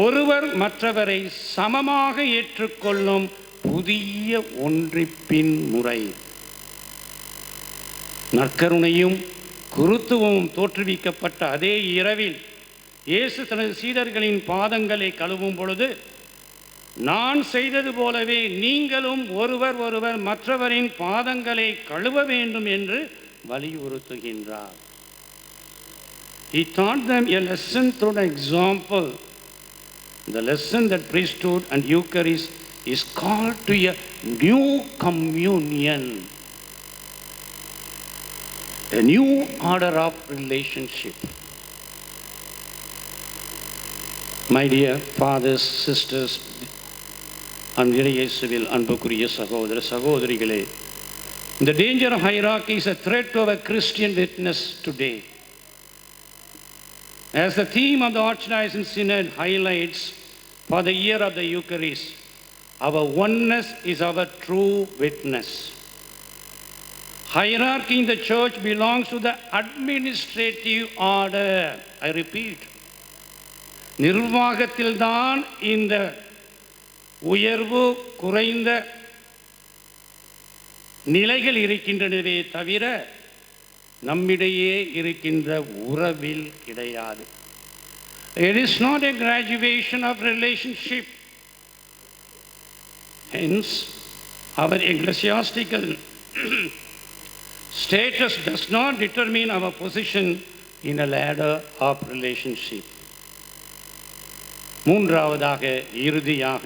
ஒருவர் மற்றவரை சமமாக ஏற்றுக்கொள்ளும் புதிய ஒன்றிப்பின் முறை. நற்கருணையும் குருத்துவமும் தோற்றுவிக்கப்பட்ட அதே இரவில் இயேசு தனது சீடர்களின் பாதங்களை கழுவும் பொழுது, நான் செய்தது போலவே நீங்களும் ஒருவர் மற்றவரின் பாதங்களை கழுவ வேண்டும் என்று வலியுறுத்துகின்றார். He taught them a lesson through an example. The lesson that priesthood and Eucharist is called to a new communion, a new order of relationship. My dear fathers, sisters, இயேசுவில் அன்புக்குரிய சகோதர சகோதரிகளே, the danger of hierarchy is a threat to our Christian witness today. As the theme of the Archdiocesan Synod highlights for the year of the Eucharist, our oneness is our true witness. Hierarchy in the church belongs to the administrative order. I repeat, நிர்வாகத்தில்தான் இந்த உயர்வு குறைந்த நிலைகள் இருக்கின்றனவே தவிர நம்மிடையே இருக்கின்ற உறவில் கிடையாது. It is not a graduation of relationship. Hence, our ecclesiastical status does not determine our position in a ladder of relationship. மூன்றாவதாக இறுதியாக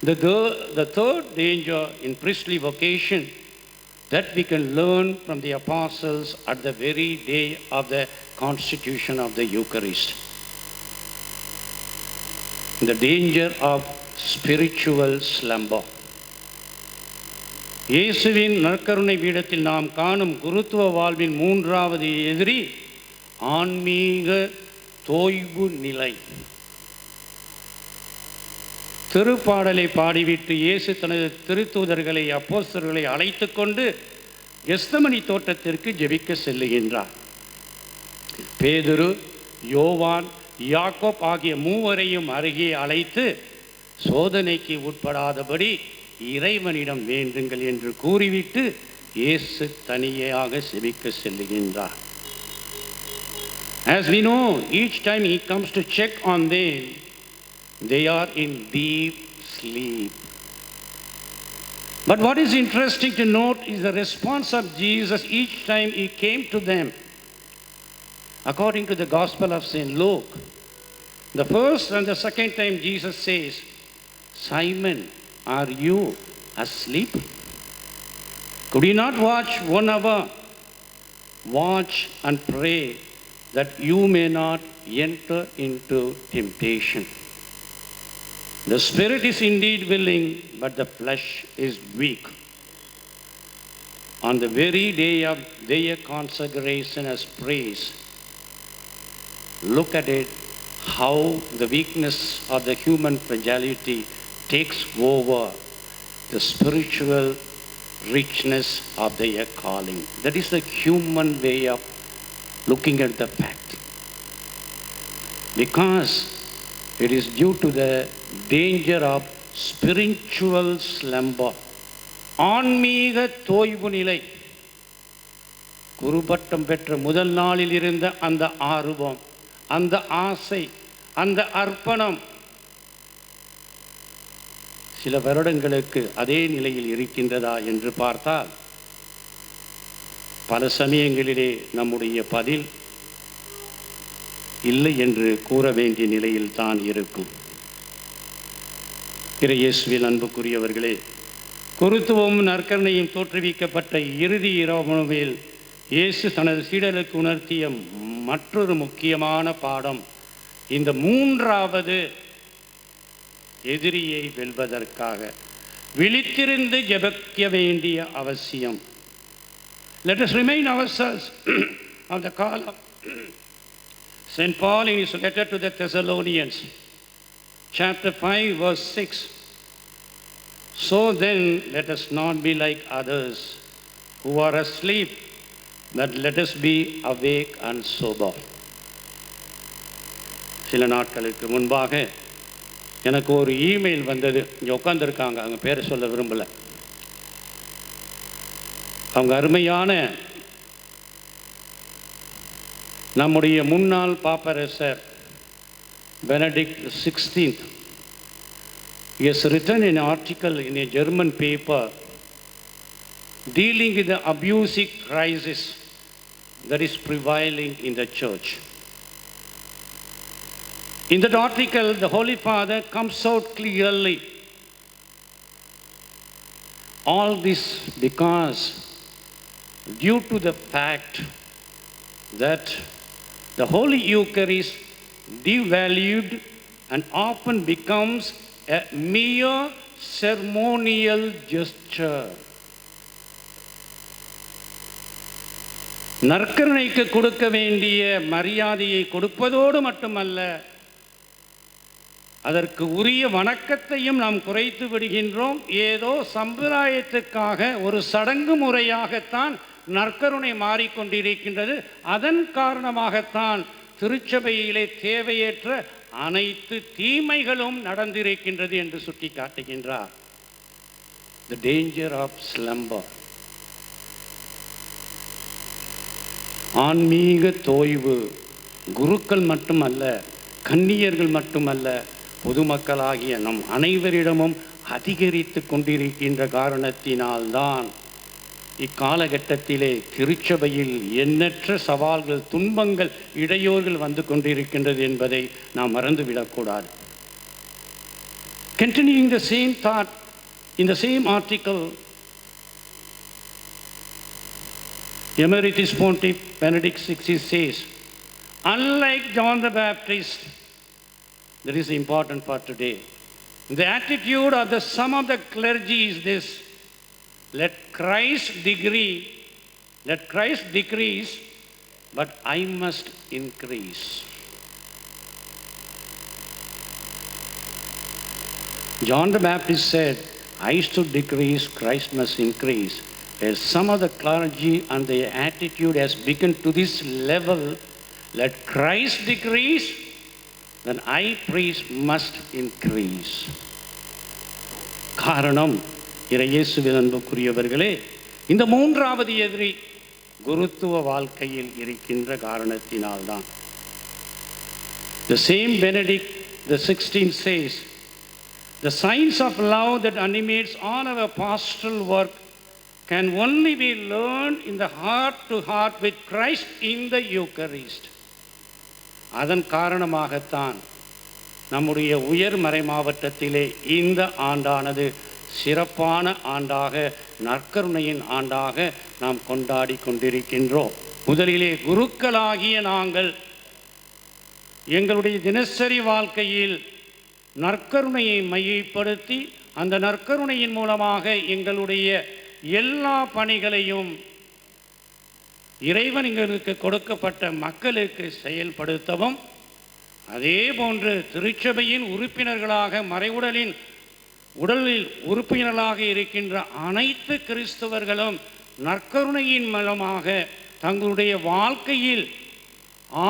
the third danger in priestly vocation that we can learn from the apostles at the very day of the constitution of the Eucharist. The danger of spiritual slumber. இயேசுவின் நற்கருணை பீடத்தில் நாம் காணும் குருத்துவ வாழ்வின் மூன்றாவது எதிரி ஆன்மீக தோய்வு நிலை. திருப்பாடலை பாடிவிட்டு இயேசு தனது திருத்தூதர்களை அப்போஸ்தலர்களை அழைத்து கொண்டு கெத்செமனி தோட்டத்திற்கு ஜெபிக்க செல்லுகின்றார். பேதுரு, யோவான், யாக்கோப் ஆகிய மூவரையும் அருகே அழைத்து சோதனைக்கு உட்படாதபடி இறைவனிடம் வேண்டுங்கள் என்று கூறிவிட்டு இயேசு தனியாக ஜெபிக்க செல்லுகின்றார். As we know, each time he comes to check on them, they are in deep sleep. But what is interesting to note is the response of Jesus each time he came to them. According to the Gospel of St. Luke, the first and the second time Jesus says, "Simon, are you asleep? Could you not watch 1 hour? Watch and pray that you may not enter into temptation. The spirit is indeed willing, but the flesh is weak." On the very day of their consecration as praise, look at it, how the weakness of the human fragility takes over the spiritual richness of their calling. That is the human way of looking at the fact. Because it is due to the danger of spiritual slumber. ஆன்மீக தோய்வு நிலை. குருபட்டம் பெற்ற முதல் நாளில் இருந்த அந்த ஆர்வம், அந்த ஆசை, அந்த அர்ப்பணம் சில வருடங்களுக்கு அதே நிலையில் இருக்கின்றதா என்று பார்த்தால் பல சமயங்களிலே நம்முடைய பதில் இல்லை என்று கூற வேண்டிய நிலையில் தான் இருக்கும். இயேசுவில் அன்புக்குரியவர்களே, குருத்துவமும் நற்கருணையும் தோற்றுவிக்கப்பட்ட இறுதி இரவில் இயேசு தனது சீடர்களுக்கு உணர்த்திய மற்றொரு முக்கியமான பாடம் இந்த மூன்றாவது எதிரியை வெல்வதற்காக விழித்திருந்து ஜெபிக்க வேண்டிய அவசியம். Let us remind ourselves of the call of St. Paul in his letter to the Thessalonians, chapter 5, verse 6. "So then, let us not be like others who are asleep, but let us be awake and sober." சில நாட்களுக்கு முன்பாக எனக்கு ஒரு email வந்தது. இங்கே உட்காந்துருக்காங்க, அவங்க பேரை சொல்ல விரும்பலை. அவங்க அருமையான நம்முடைய முன்னாள் பாப்பரசர் Benedict XVI, he has written an article in a German paper dealing with the abusive crisis that is prevailing in the church. In that article, the Holy Father comes out clearly. All this because due to the fact that the Holy Eucharist devalued and often becomes a mere ceremonial gesture. நற்கருணைக்கு கொடுக்க வேண்டிய மரியாதையை கொடுப்பதோடு மட்டுமல்ல, அதற்கு உரிய வணக்கத்தையும் நாம் குறைத்து விடுகின்றோம். ஏதோ சம்பிரதாயத்துக்காக ஒரு சடங்கு முறையாகத்தான் நற்கருணை மாறிக்கொண்டிருக்கின்றது. அதன் காரணமாகத்தான் திருச்சபையிலே தேவையற்ற அனைத்து தீமைகளும் நடந்திருக்கின்றது என்று சுட்டி காட்டுகின்றார். The danger of slumber. ஆன்மீக தோய்வு குருக்கள் மட்டுமல்ல, கன்னியர்கள் மட்டுமல்ல, பொதுமக்களாகிய நம் அனைவரிடமும் அதிகரித்து கொண்டிருக்கின்ற காரணத்தினால்தான் இக்காலகட்டத்திலே திருச்சபையில் எண்ணற்ற சவால்கள், துன்பங்கள், இடையூறுகள் வந்து கொண்டிருக்கின்றது என்பதை நாம் மறந்துவிடக்கூடாது. Continuing the same thought in the same article, Emeritus Pontiff Benedict XVI says, unlike John the Baptist, that is important for today, the attitude of some of the clergy is this: let Christ decrease, but I must increase. John the Baptist said, I should decrease, Christ must increase. As some of the clergy and their attitude has begun to this level, let Christ decrease, then I, priest, must increase. காரணம், இறையேசுவில் அன்புக்குரியவர்களே, இந்த மூன்றாவது எதிரி குருத்துவ வாழ்க்கையில் இருக்கின்ற காரணத்தினால்தான். The same Benedict the 16th says, the signs of love that animates all our pastoral work can only be learned in the heart to heart with Christ in the Eucharist. அதன் காரணமாகத்தான் நம்முடைய உயர் மறை மாவட்டத்திலே இந்த ஆண்டானது சிறப்பான ஆண்டாக, நற்கருணையின் ஆண்டாக நாம் கொண்டாடி கொண்டிருக்கின்றோம். முதலிலே குருக்களாகிய நாங்கள் எங்களுடைய தினசரி வாழ்க்கையில் நற்கருணையை மையப்படுத்தி, அந்த நற்கருணையின் மூலமாக எங்களுடைய எல்லா பணிகளையும் இறைவன் எங்களுக்கு கொடுக்கப்பட்ட மக்களுக்கு செயல்படுத்தவும், அதே போன்று திருச்சபையின் உறுப்பினர்களாக, மறைவுடலின் உடலில் உறுப்பினர்களாக இருக்கின்ற அனைத்து கிறிஸ்தவர்களும் நற்கருணையின் மூலமாக தங்களுடைய வாழ்க்கையில்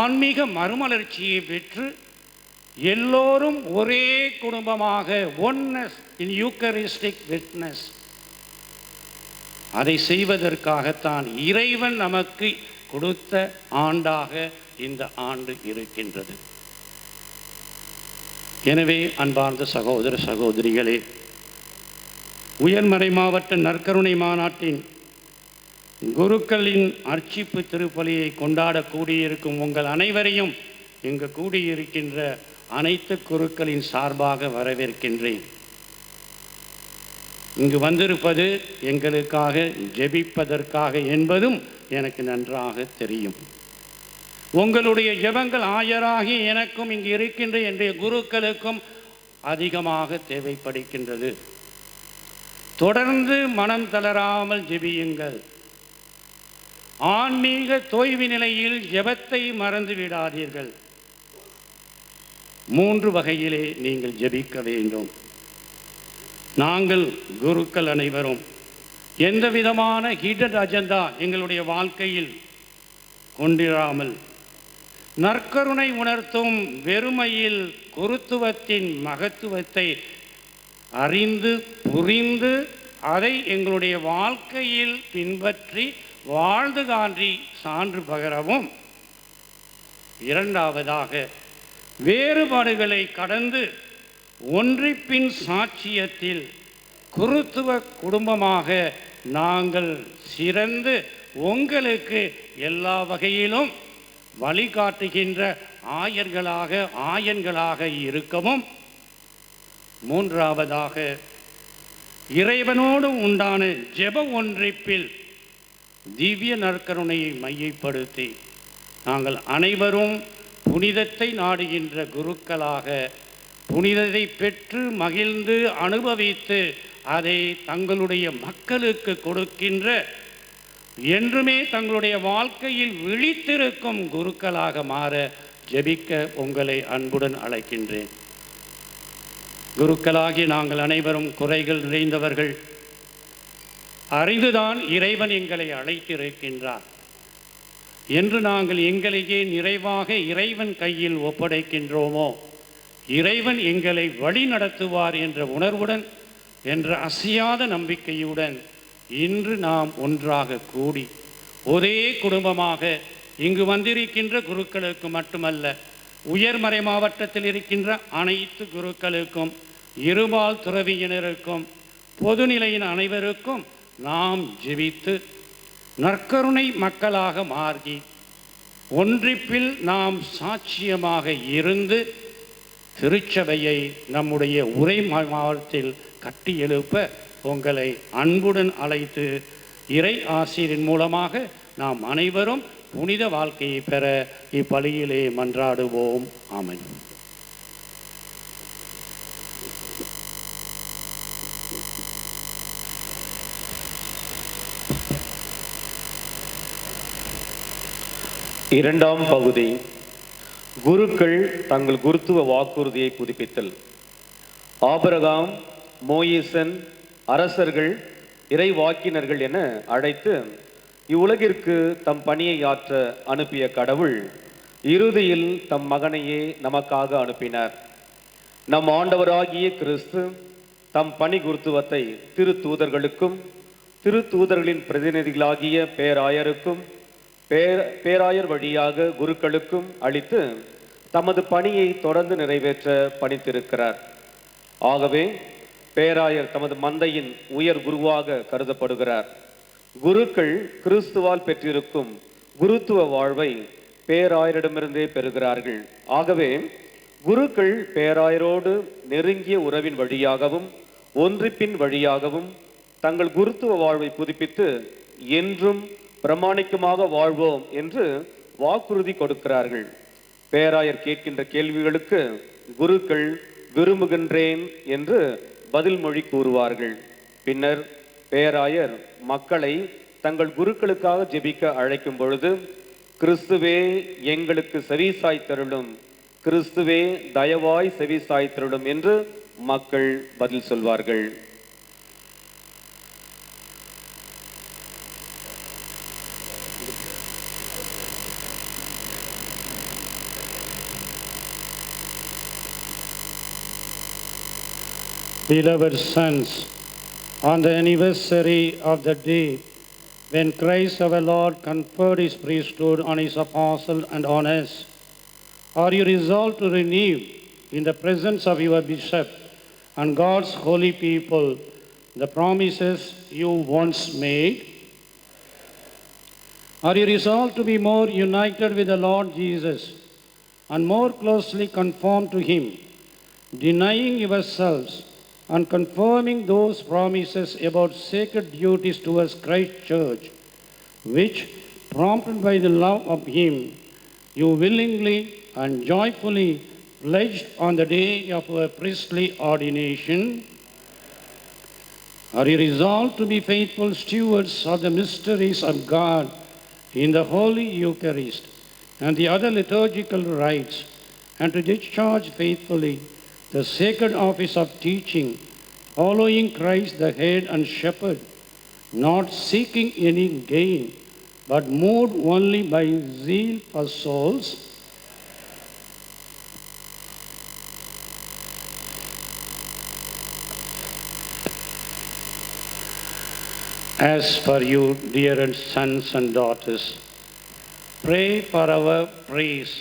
ஆன்மீக மறுமலர்ச்சியை பெற்று எல்லோரும் ஒரே குடும்பமாக, ஒன்னஸ் இன் யூக்கரிஸ்டிக் விட்னஸ், அதை செய்வதற்காகத்தான் இறைவன் நமக்கு கொடுத்த ஆண்டாக இந்த ஆண்டு இருக்கின்றது. எனவே அன்பார்ந்த சகோதர சகோதரிகளே, உயர்மறை மாவட்ட நற்கருணை மாநாட்டின் குருக்களின் அர்ச்சிப்பு திருப்பலியை கொண்டாட கூடியிருக்கும் உங்கள் அனைவரையும் இங்கு கூடியிருக்கின்ற அனைத்து குருக்களின் சார்பாக வரவேற்கின்றேன். இங்கு வந்திருப்பது எங்களுக்காக ஜெபிப்பதற்காக என்பதும் எனக்கு நன்றாக தெரியும். உங்களுடைய ஜெபங்கள் ஆயராகி எனக்கும் இங்கு இருக்கின்ற என்னுடைய குருக்களுக்கும் அதிகமாக தேவைப்படுகின்றது. தொடர்ந்து மனம் தளராமல் ஜெபியுங்கள். ஆன்மீக தோய்வு நிலையில் ஜெபத்தை மறந்து விடாதீர்கள். 3 வகையிலே நீங்கள் ஜெபிக்க வேண்டும். நாங்கள் குருக்கள் அனைவரும் எந்த விதமான ஹிடன் அஜெண்டா எங்களுடைய வாழ்க்கையில் கொண்டிராமல், நற்கருணை உணர்த்தும் வெறுமையில் குருத்துவத்தின் மகத்துவத்தை அறிந்து புரிந்து அதை எங்களுடைய வாழ்க்கையில் பின்பற்றி வாழ்ந்து காண்டி சான்று பகரவும், இரண்டாவதாக வேறுபாடுகளை கடந்து ஒன்றிப்பின் சாட்சியத்தில் குருத்துவ குடும்பமாக நாங்கள் சிறந்து உங்களுக்கு எல்லா வகையிலும் வழிகாட்டுகின்ற ஆயன்களாக இருக்கவும், மூன்றாவதாக இறைவனோடு உண்டான ஜெப ஒன்றிப்பில் திவ்ய நற்கருணையை மையப்படுத்தி நாங்கள் அனைவரும் புனிதத்தை நாடுகின்ற குருக்களாக புனிதத்தை பெற்று மகிழ்ந்து அனுபவித்து அதை தங்களுடைய மக்களுக்கு கொடுக்கின்ற என்றுமே தங்களுடைய வாழ்க்கையில் விழித்திருக்கும் குருக்களாக மாற ஜெபிக்க உங்களை அன்புடன் அழைக்கின்றேன். குருக்களாகி நாங்கள் அனைவரும் குறைகள் நிறைந்தவர்கள். அறிந்துதான் இறைவன் எங்களை அழைத்திருக்கின்றார் என்று நாங்கள் எங்களையே நிறைவாக இறைவன் கையில் ஒப்படைக்கின்றோமோ, இறைவன் எங்களை வழி நடத்துவார் என்ற உணர்வுடன், என்ற அசையாத நம்பிக்கையுடன் இன்று நாம் ஒன்றாக கூடி ஒரே குடும்பமாக இங்கு வந்திருக்கின்ற குருக்களுக்கு மட்டுமல்ல, உயர்மறை மாவட்டத்தில் இருக்கின்ற அனைத்து குருக்களுக்கும், இருபால் துறவியினருக்கும், பொதுநிலையின் அனைவருக்கும் நாம் ஜெபித்து நற்கருணை மக்களாக மாறி ஒன்றிப்பில் நாம் சாட்சியமாக இருந்து திருச்சபையை நம்முடைய உரை மாவட்டத்தில் கட்டி எழுப்ப உங்களை அன்புடன் அழைத்து இறை ஆசிரியின் மூலமாக நாம் அனைவரும் புனித வாழ்க்கையை பெற இப்பலியிலே மன்றாடுவோம். ஆமென். இரண்டாம் பகுதி, குருக்கள் தங்கள் குருத்துவ வாக்குறுதியை புதுப்பித்தல். ஆபிரகாம், மோயிசன், அரசர்கள், இறைவாக்கினர்கள் என அழைத்து இவ்வுலகிற்கு தம் பணியை ஆற்ற அனுப்பிய கடவுள் இறுதியில் தம் மகனையே நமக்காக அனுப்பினார். நம் ஆண்டவராகிய கிறிஸ்து தம் பணி குருத்துவத்தை திருத்தூதர்களுக்கும் திருத்தூதர்களின் பிரதிநிதிகளாகிய பேராயருக்கும் பேராயர் வழியாக குருக்களுக்கும் அளித்து தமது பணியை தொடர்ந்து நிறைவேற்ற பணித்திருக்கிறார். ஆகவே பேராயர் தமது மந்தையின் உயர் குருவாக கருதப்படுகிறார். குருக்கள் கிறிஸ்துவால் பெற்றிருக்கும் குருத்துவ வாழ்வை பேராயரிடமிருந்தே பெறுகிறார்கள். ஆகவே குருக்கள் பேராயரோடு நெருங்கிய உறவின் வழியாகவும் ஒன்றிப்பின் வழியாகவும் தங்கள் குருத்துவ வாழ்வை புதுப்பித்து என்றும் பிரமாணிக்கமாக வாழ்வோம் என்று வாக்குறுதி கொடுக்கிறார்கள். பேராயர் கேட்கின்ற கேள்விகளுக்கு குருக்கள் விரும்புகின்றேன் என்று பதில் மொழி கூறுவார்கள். பின்னர் பேராயர் மக்களை தங்கள் குருக்களுக்காக ஜெபிக்க அழைக்கும் பொழுது, கிறிஸ்துவே எங்களுக்கு செவிசாய் தருளும், கிறிஸ்துவே தயவாய் செவிசாய் தருளும் என்று மக்கள் பதில் சொல்வார்கள். Beloved sons, on the anniversary of the day when Christ our Lord conferred his priesthood on his apostles and on us, are you resolved to renew in the presence of your bishop and God's holy people the promises you once made? Are you resolved to be more united with the Lord Jesus and more closely conformed to him, denying yourselves and confirming those promises about sacred duties towards Christ's church, which, prompted by the love of him, you willingly and joyfully pledged on the day of your priestly ordination? Are you resolved to be faithful stewards of the mysteries of God in the Holy Eucharist and the other liturgical rites, and to discharge faithfully the sacred office of teaching, following Christ the head and shepherd, not seeking any gain, but moved only by zeal for souls? As for you, dear sons and daughters, pray for our praise,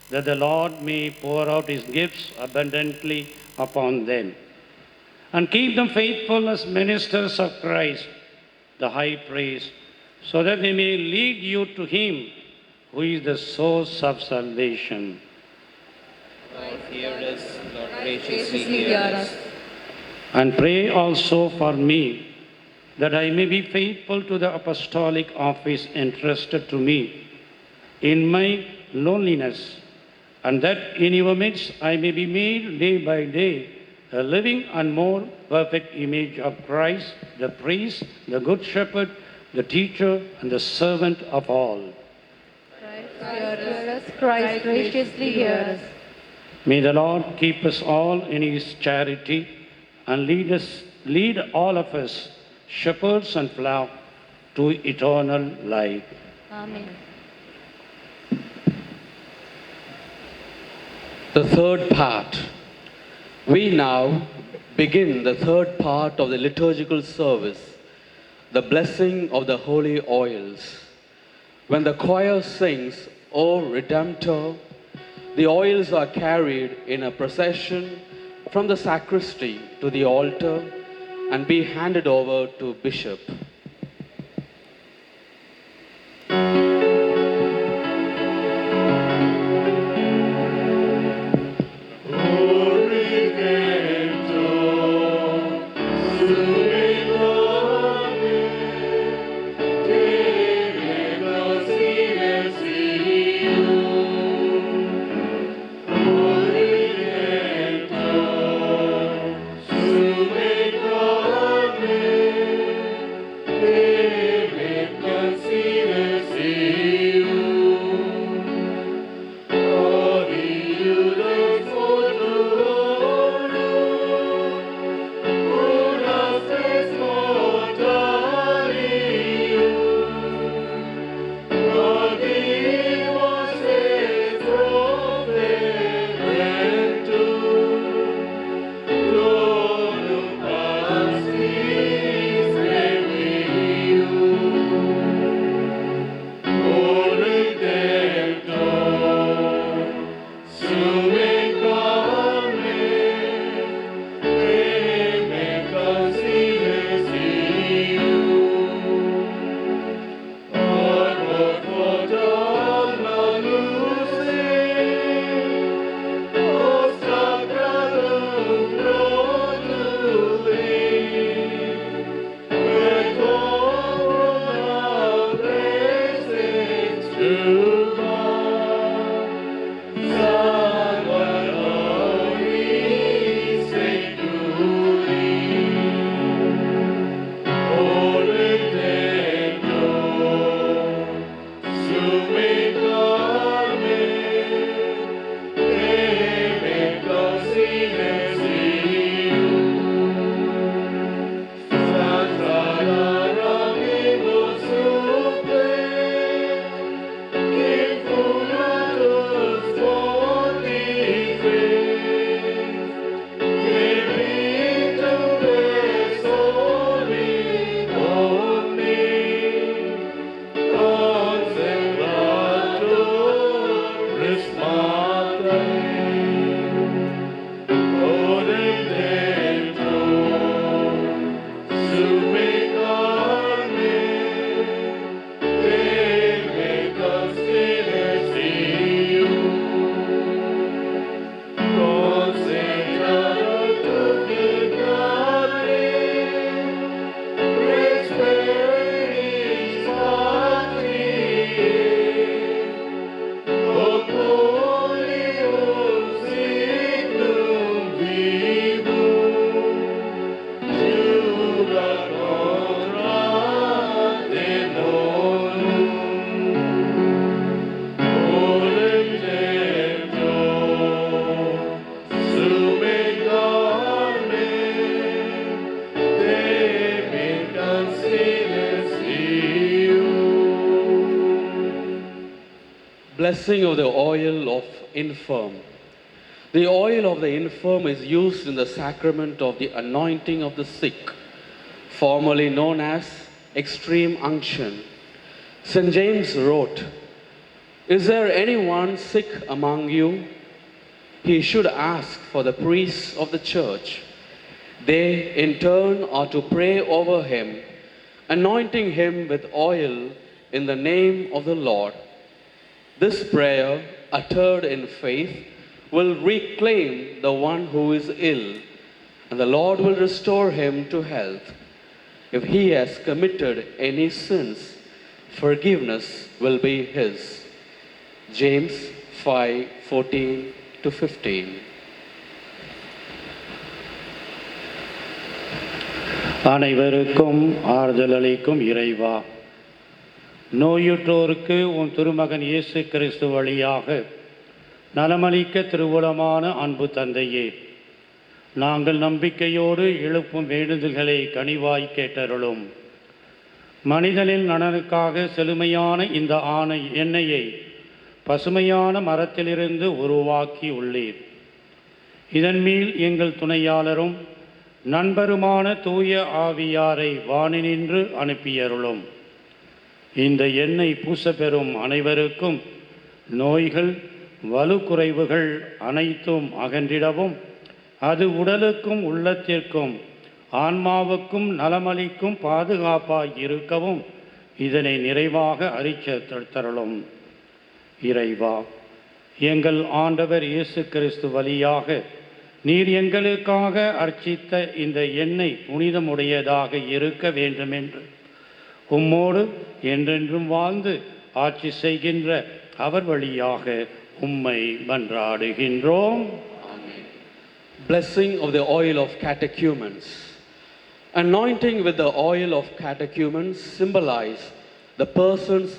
that the Lord may pour out his gifts abundantly upon them, and keep them faithful as ministers of Christ, the high priest, so that they may lead you to him who is the source of salvation. Lord, hear us. Lord, graciously hear us. And pray also for me, that I may be faithful to the apostolic office entrusted to me in my loneliness, and that in your midst I may be made day by day a living and more perfect image of Christ, the priest, the good shepherd, the teacher and the servant of all. Christ graciously hear us. May the Lord keep us all in his charity and lead all of us, shepherds and flock, to eternal life. Amen. The third part. We now begin the third part of the liturgical service, the blessing of the holy oils. When the choir sings, O Redemptor, the oils are carried in a procession from the sacristy to the altar and be handed over to Bishop. Blessing of the oil of infirm. The oil of the infirm is used in the sacrament of the anointing of the sick, formerly known as extreme unction. St. James wrote, "Is there anyone sick among you? He should ask for the priests of the church. They in turn are to pray over him, anointing him with oil in the name of the Lord. This prayer, uttered in faith, will reclaim the one who is ill, and the Lord will restore him to health. If he has committed any sins, forgiveness will be his." James 5:14-15. அனைவருக்கும் ஆறுதல் அளிக்கும் இறைவா, நோயுற்றோருக்கு உன் திருமகன் இயேசு கிறிஸ்து வழியாக நலமளிக்க திருவுளமான அன்பு தந்தையே, நாங்கள் நம்பிக்கையோடு எழுப்பும் வேண்டுதல்களை கனிவாய் கேட்டருளும். மனிதனின் நலனுக்காக செழுமையான இந்த எண்ணெயை பசுமையான மரத்திலிருந்து உருவாக்கி உள்ளீர். இதன் மேல் எங்கள் துணையாளரும் நண்பருமான தூய ஆவியாரை வானினின்று அனுப்பியருளும். இந்த எண்ணெய் பூசப்பெறும் அனைவருக்கும் நோய்கள் வலுக்குறைவுகள் அனைத்தும் அகன்றிடவும், அது உடலுக்கும் உள்ளத்திற்கும் ஆன்மாவுக்கும் நலமளிக்கும் பாதுகாப்பாய் இருக்கவும் இதனை நிறைவாக அறிச்சத்தருளும். இறைவா, எங்கள் ஆண்டவர் இயேசு கிறிஸ்து வழியாக நீர் எங்களுக்காக அர்ச்சித்த இந்த எண்ணெய் புனிதமுடையதாக இருக்க வேண்டுமென்று உம்மோடு என்றென்றும் வாழ்ந்து ஆட்சி செய்கின்ற அவர் வழியாக உம்மை மன்றாடுகின்றோம். Blessing of the oil of catechumens. Anointing with the oil of catechumens symbolize the person's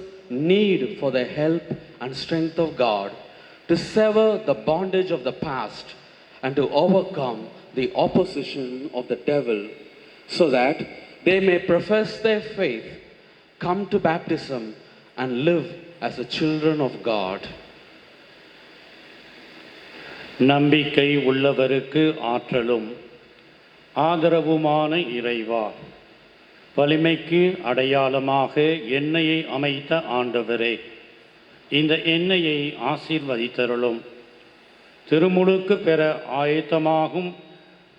need for the help and strength of God to sever the bondage of the past and to overcome the opposition of the devil, so that they may profess their faith, come to baptism, and live as the children of God. நம்பிக்கை உள்ளவருக்கு ஆற்றலும் ஆதரவுமான இறைவா, வலிமைக்கு அடையாளமாக எண்ணெயை அமைத்த ஆண்டவரே, இந்த எண்ணெயை ஆசீர்வதித்தருளும். திருமுழுக்கு பெற ஆயத்தமாகும்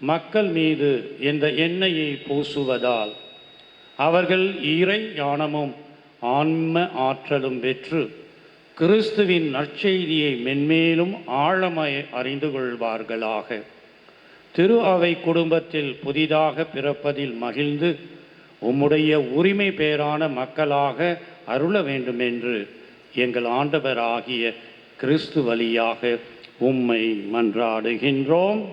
மக்கள் மீது இந்த எண்ணெயை பூசுவதால் அவர்கள் இறை ஞானமும் ஆன்ம ஆற்றலும் பெற்று கிறிஸ்துவின் நற்செய்தியை மென்மேலும் ஆழமாய் அறிந்து கொள்வார்களாக. திரு அவை குடும்பத்தில் புதிதாக பிறப்பதில் மகிழ்ந்து உம்முடைய உரிமை பேரான மக்களாக அருள வேண்டுமென்று எங்கள் ஆண்டவராகிய கிறிஸ்து வழியாக உம்மை மன்றாடுகின்றோம்.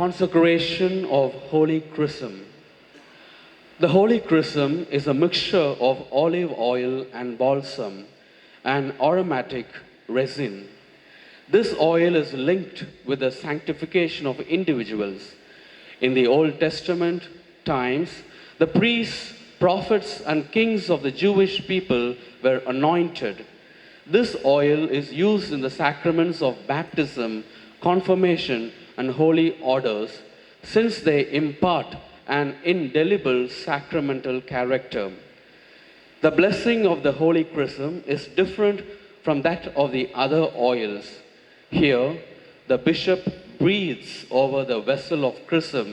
Consecration of Holy Chrism. The Holy Chrism is a mixture of olive oil and balsam and aromatic resin. This oil is linked with the sanctification of individuals. In the Old Testament times, the priests, prophets, and kings of the Jewish people were anointed. This oil is used in the sacraments of baptism, confirmation, and holy orders, since they impart an indelible sacramental character. The blessing of the Holy Chrism is different from that of the other oils. Here, the bishop breathes over the vessel of chrism,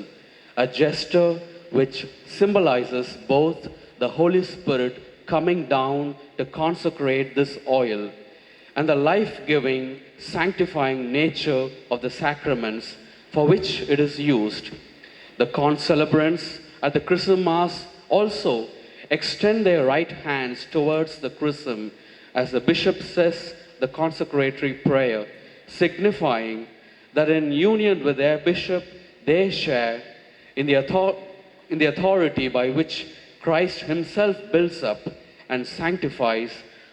a gesture which symbolizes both the Holy Spirit coming down to consecrate this oil and the life-giving, sanctifying nature of the sacraments for which it is used. The concelebrants at the Chrism Mass also extend their right hands towards the chrism as the bishop says the consecratory prayer, signifying that in union with their bishop they share in the authority by which Christ himself builds up and sanctifies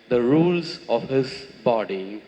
the rules of his body.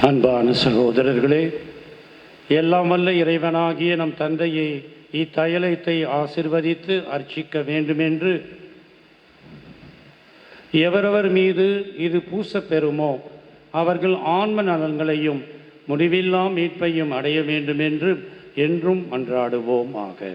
அன்பான சகோதரர்களே, எல்லாம் வல்ல இறைவனாகிய நம் தந்தையை இத்தயலத்தை ஆசிர்வதித்து அர்ச்சிக்க வேண்டுமென்று எவரவர் மீது இது பூசப்பெறுமோ அவர்கள் ஆன்ம நலன்களையும் முடிவில்லா மீட்பையும் அடைய வேண்டும் என்று என்றும் மன்றாடுவோம் ஆக.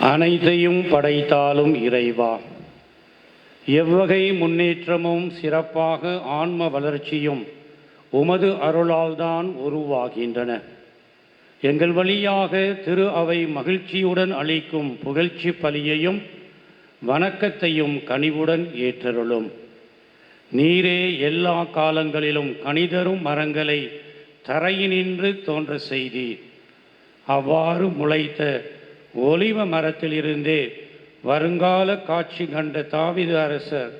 அனைத்தையும் படைத்தாலும் இறைவா, எவ்வகை முன்னேற்றமும் சிறப்பாக ஆன்ம வளர்ச்சியும் உமது அருளால்தான் உருவாகின்றன. எங்கள் வழியாக திரு அவை மகிழ்ச்சியுடன் அளிக்கும் புகழ்ச்சி பலியையும் வணக்கத்தையும் கனிவுடன் ஏற்றருளும். நீரே எல்லா காலங்களிலும் கனிதரும் மரங்களை தரையினின்று தோன்ற செய்தீர். அவ்வாறு முளைத்த ஒலிவ மரத்திலிருந்தே வருங்கால காட்சி கண்ட தாவீது அரசர்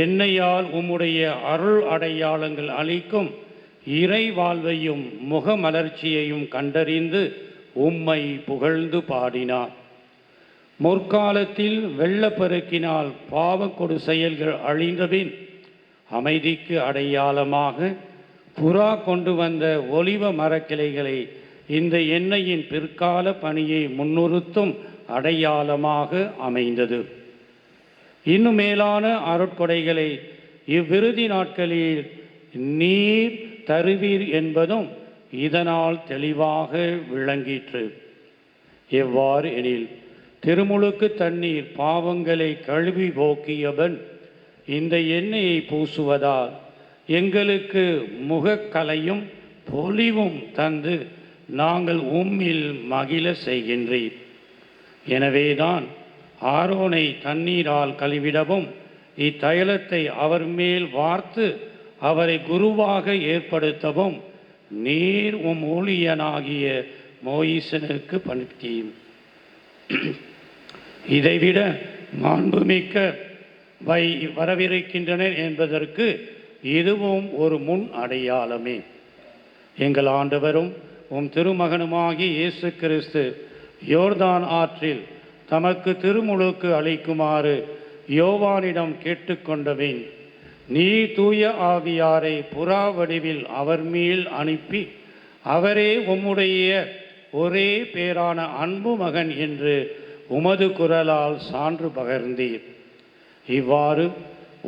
என்னையால் உம்முடைய அருள் அடையாளங்கள் அளிக்கும் இறை வாழ்வையும் முகமலர்ச்சியையும் கண்டறிந்து உம்மை புகழ்ந்து பாடினார். முற்காலத்தில் வெள்ளப்பெருக்கினால் பாவக்கொடு செயல்கள் அழிந்தபின் அமைதிக்கு அடையாளமாக புறா கொண்டு வந்த ஒலிவ மரக்கிளைகளை இந்த எண்ணெயின் பிற்கால பணியை முன்னிறுத்தும் அடையாளமாக அமைந்தது. இன்னும் மேலான அருட்கொடைகளை இவ்விறுதி நாட்களில் நீர் தருவீர் என்பதும் இதனால் தெளிவாக விளங்கிற்று. எவ்வாறு எனில், திருமுழுக்கு தண்ணீர் பாவங்களை கழுவி போக்கியவன் இந்த எண்ணெயை பூசுவதால் எங்களுக்கு முகக்கலையும் பொலிவும் தந்து நாங்கள் உம்மில் மகிழ செய்கின்றீர். எனவேதான் ஆரோனை தண்ணீரால் கழுவிடவும் இத்தைலத்தை அவர் மேல் வார்த்து அவரை குருவாக ஏற்படுத்தவும் நீர் உம் ஊழியனாகிய மோயிசனுக்கு பணித்தீர். இதைவிட மாண்புமிக்க வரவிருக்கின்றனர் என்பதற்கு இதுவும் ஒரு முன் அடையாளமே. எங்கள் ஆண்டவரும் உம் திருமகனுமாகி இயேசு கிறிஸ்து யோர்தான் ஆற்றில் தமக்கு திருமுழுக்கு அளிக்குமாறு யோவானிடம் கேட்டுக்கொண்டபின் நீ தூய ஆவியாரை புறா வடிவில் அவர் மேல் அனுப்பி அவரே உம்முடைய ஒரே பேரான அன்பு மகன் என்று உமது குரலால் சான்று பகர்ந்தீர். இவ்வாறு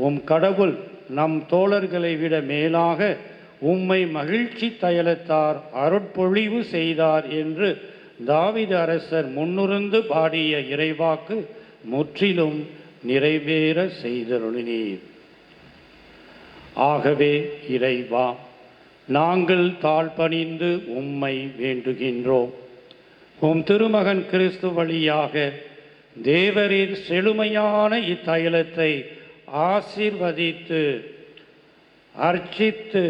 உம் கடவுள் நம் தோழர்களை விட மேலாக உம்மை மகிழ்ச்சி தைலத்தார் அருட்பொழிவு செய்தார் என்று தாவீது அரசர் முன்னுருந்து பாடிய இறைவாக்கு முற்றிலும் நிறைவேற செய்தருளினீர். ஆகவே இறைவா, நாங்கள் தாழ்பணிந்து உம்மை வேண்டுகின்றோம். உம் திருமகன் கிறிஸ்து வழியாக தேவரீர் செழுமையான இத்தைலத்தை ஆசீர்வதித்து அர்ச்சித்து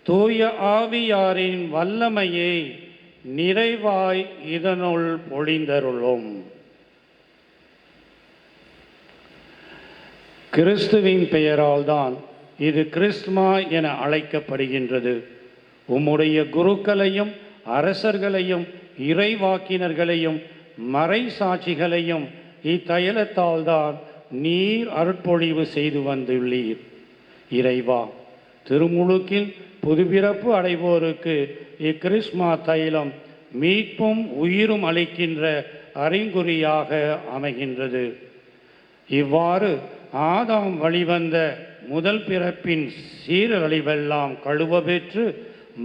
தூய ஆவியாரின் வல்லமையை நிறைவாய் இதனுள் பொழிந்தருளும். கிறிஸ்துவின் பெயரால் தான் இது கிறிஸ்துமா என அழைக்கப்படுகின்றது. உம்முடைய குருக்களையும் அரசர்களையும் இறைவாக்கினர்களையும் மறை சாட்சிகளையும் இத்தைலத்தால் தான் நீர் அருட்பொழிவு செய்து வந்துள்ளீர். இறைவா, திருமுழுக்கில் புதுப்பிறப்பு அடைவோருக்கு இக்கிறிஸ்மா தைலம் மீட்பும் உயிரும் அளிக்கின்ற அறிகுறியாக அமைகின்றது. இவ்வாறு ஆதாம் வழிவந்த முதல் பிறப்பின் சீரழிவெல்லாம் கழுவ பெற்று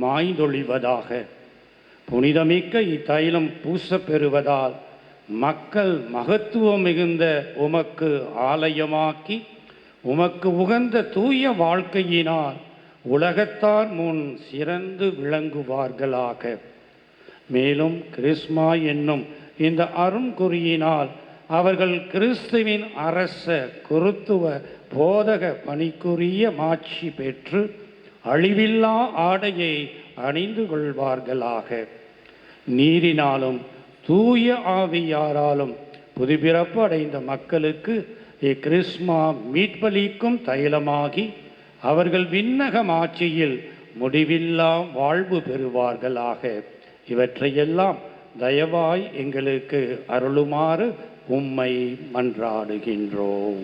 மாய்ந்தொழிவதாக. புனிதமிக்க இத்தைலம் பூசப்பெறுவதால் மக்கள் மகத்துவம் மிகுந்த உமக்கு ஆலயமாக்கி உமக்கு உகந்த தூய வாழ்க்கையினால் உலகத்தார் முன் சிறந்து விளங்குவார்களாக. மேலும் கிறிஸ்மா என்னும் இந்த அருண்குறியினால் அவர்கள் கிறிஸ்துவின் அரச குருத்துவ போதக பணிக்குரிய மாட்சி பெற்று அழிவில்லா ஆடையை அணிந்து கொள்வார்களாக. நீரினாலும் தூய ஆவியாராலும் புதுப்பிறப்பு அடைந்த மக்களுக்கு இக்கிறிஸ்மா மீட்பளிக்கும் தைலமாகி அவர்கள் விண்ணகம் ஆட்சியில் முடிவில்லா வாழ்வு பெறுவார்களாக. இவற்றையெல்லாம் தயவாய் எங்களுக்கு அருளுமாறு உம்மை மன்றாடுகின்றோம்.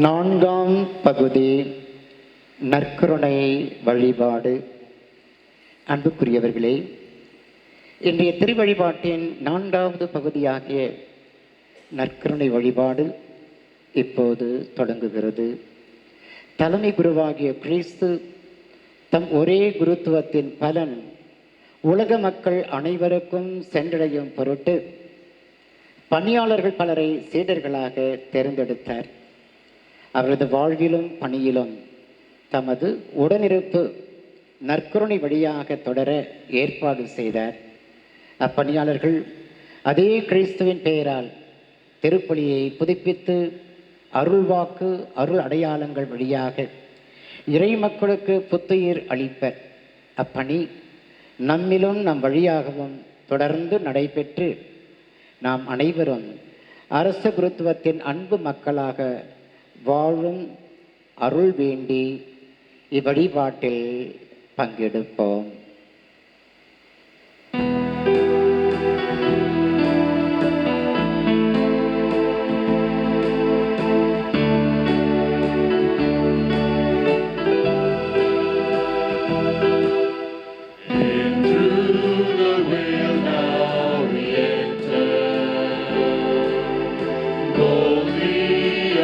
நான்காம் பகுதி நற்கருணை வழிபாடு. அன்புக்குரியவர்களே, இன்றைய திருவழிபாட்டின் 4வது பகுதியாகிய நற்கருணை வழிபாடு இப்போது தொடங்குகிறது. தலைமை குருவாகிய கிறிஸ்து தம் ஒரே குருத்துவத்தின் பலன் உலக மக்கள் அனைவருக்கும் சென்றடையும் பொருட்டு பணியாளர்கள் பலரை சீடர்களாக தேர்ந்தெடுத்தார். அவரது வாழ்விலும் பணியிலும் தமது உடனிருப்பு நற்கருணை வழியாக தொடர ஏற்பாடு செய்தார். அப்பணியாளர்கள் அதே கிறிஸ்துவின் பெயரால் திருப்பலியை புதுப்பித்து அருள்வாக்கு அருள் அடையாளங்கள் வழியாக இறை மக்களுக்கு புத்துயிர் அளிப்பர். அப்பணி நம்மிலும் நம் வழியாகவும் தொடர்ந்து நடைபெற்று நாம் அனைவரும் அரச குருத்துவத்தின் அன்பு மக்களாக வாழும் அருள் வேண்டி இவ்வழிபாட்டில் பங்கெடுப்போம்.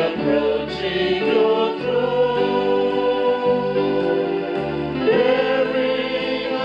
Approaching your throne, bearing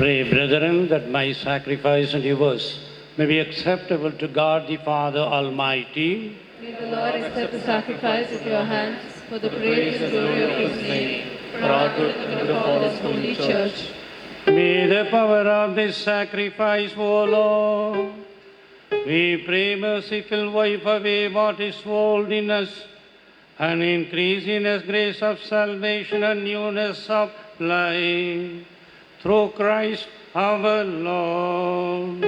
Pray, brethren, that my sacrifice and yours may be acceptable to God the Father Almighty. May the Lord accept the sacrifice at your hands for the praise and glory of his name, for our good and the good of all his holy church. May the power of this sacrifice, O Lord, we pray, merciful, wipe away what is old in us and increase in us grace of salvation and newness of life. Through Christ our Lord.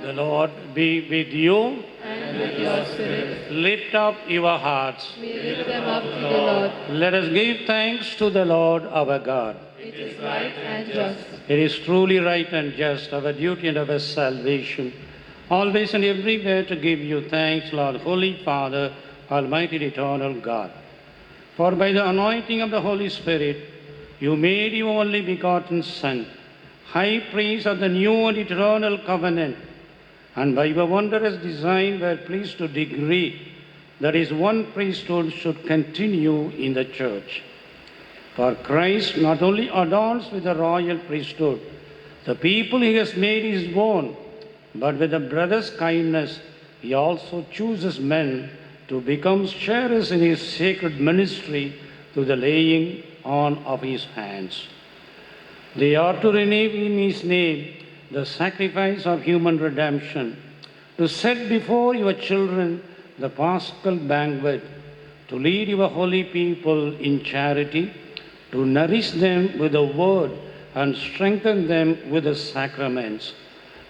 The Lord be with you. And with your spirit, Lift up your hearts. we lift them up to the Lord. Let us give thanks to the Lord our God. It is right and just. It is truly right and just, our duty and our salvation, always and everywhere to give you thanks, Lord, Holy Father, Almighty and eternal God. For by the anointing of the Holy Spirit, you made your only begotten Son, high priest of the new and eternal covenant, and by your wondrous design were pleased to decree that his one priesthood should continue in the church. For Christ not only adorns with the royal priesthood the people he has made his own, but with a brother's kindness he also chooses men to become sharers in his sacred ministry through the laying on of his hands. They are to renew in his name the sacrifice of human redemption, to set before your children the paschal banquet, to lead your holy people in charity, to nourish them with the word and strengthen them with the sacraments.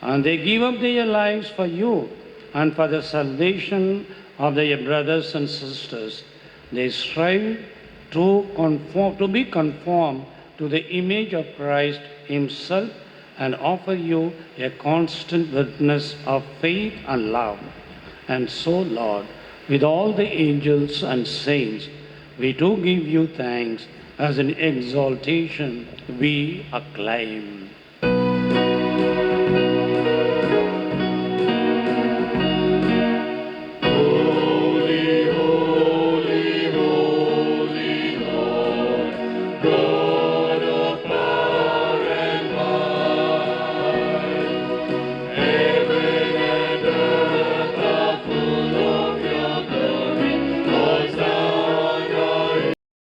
And they give up their lives for you and for the salvation of their brothers and sisters. They strive to be conformed to the image of Christ himself and offer you a constant witness of faith and love. And so, Lord, with all the angels and saints, we do give you thanks. As an exaltation we acclaim.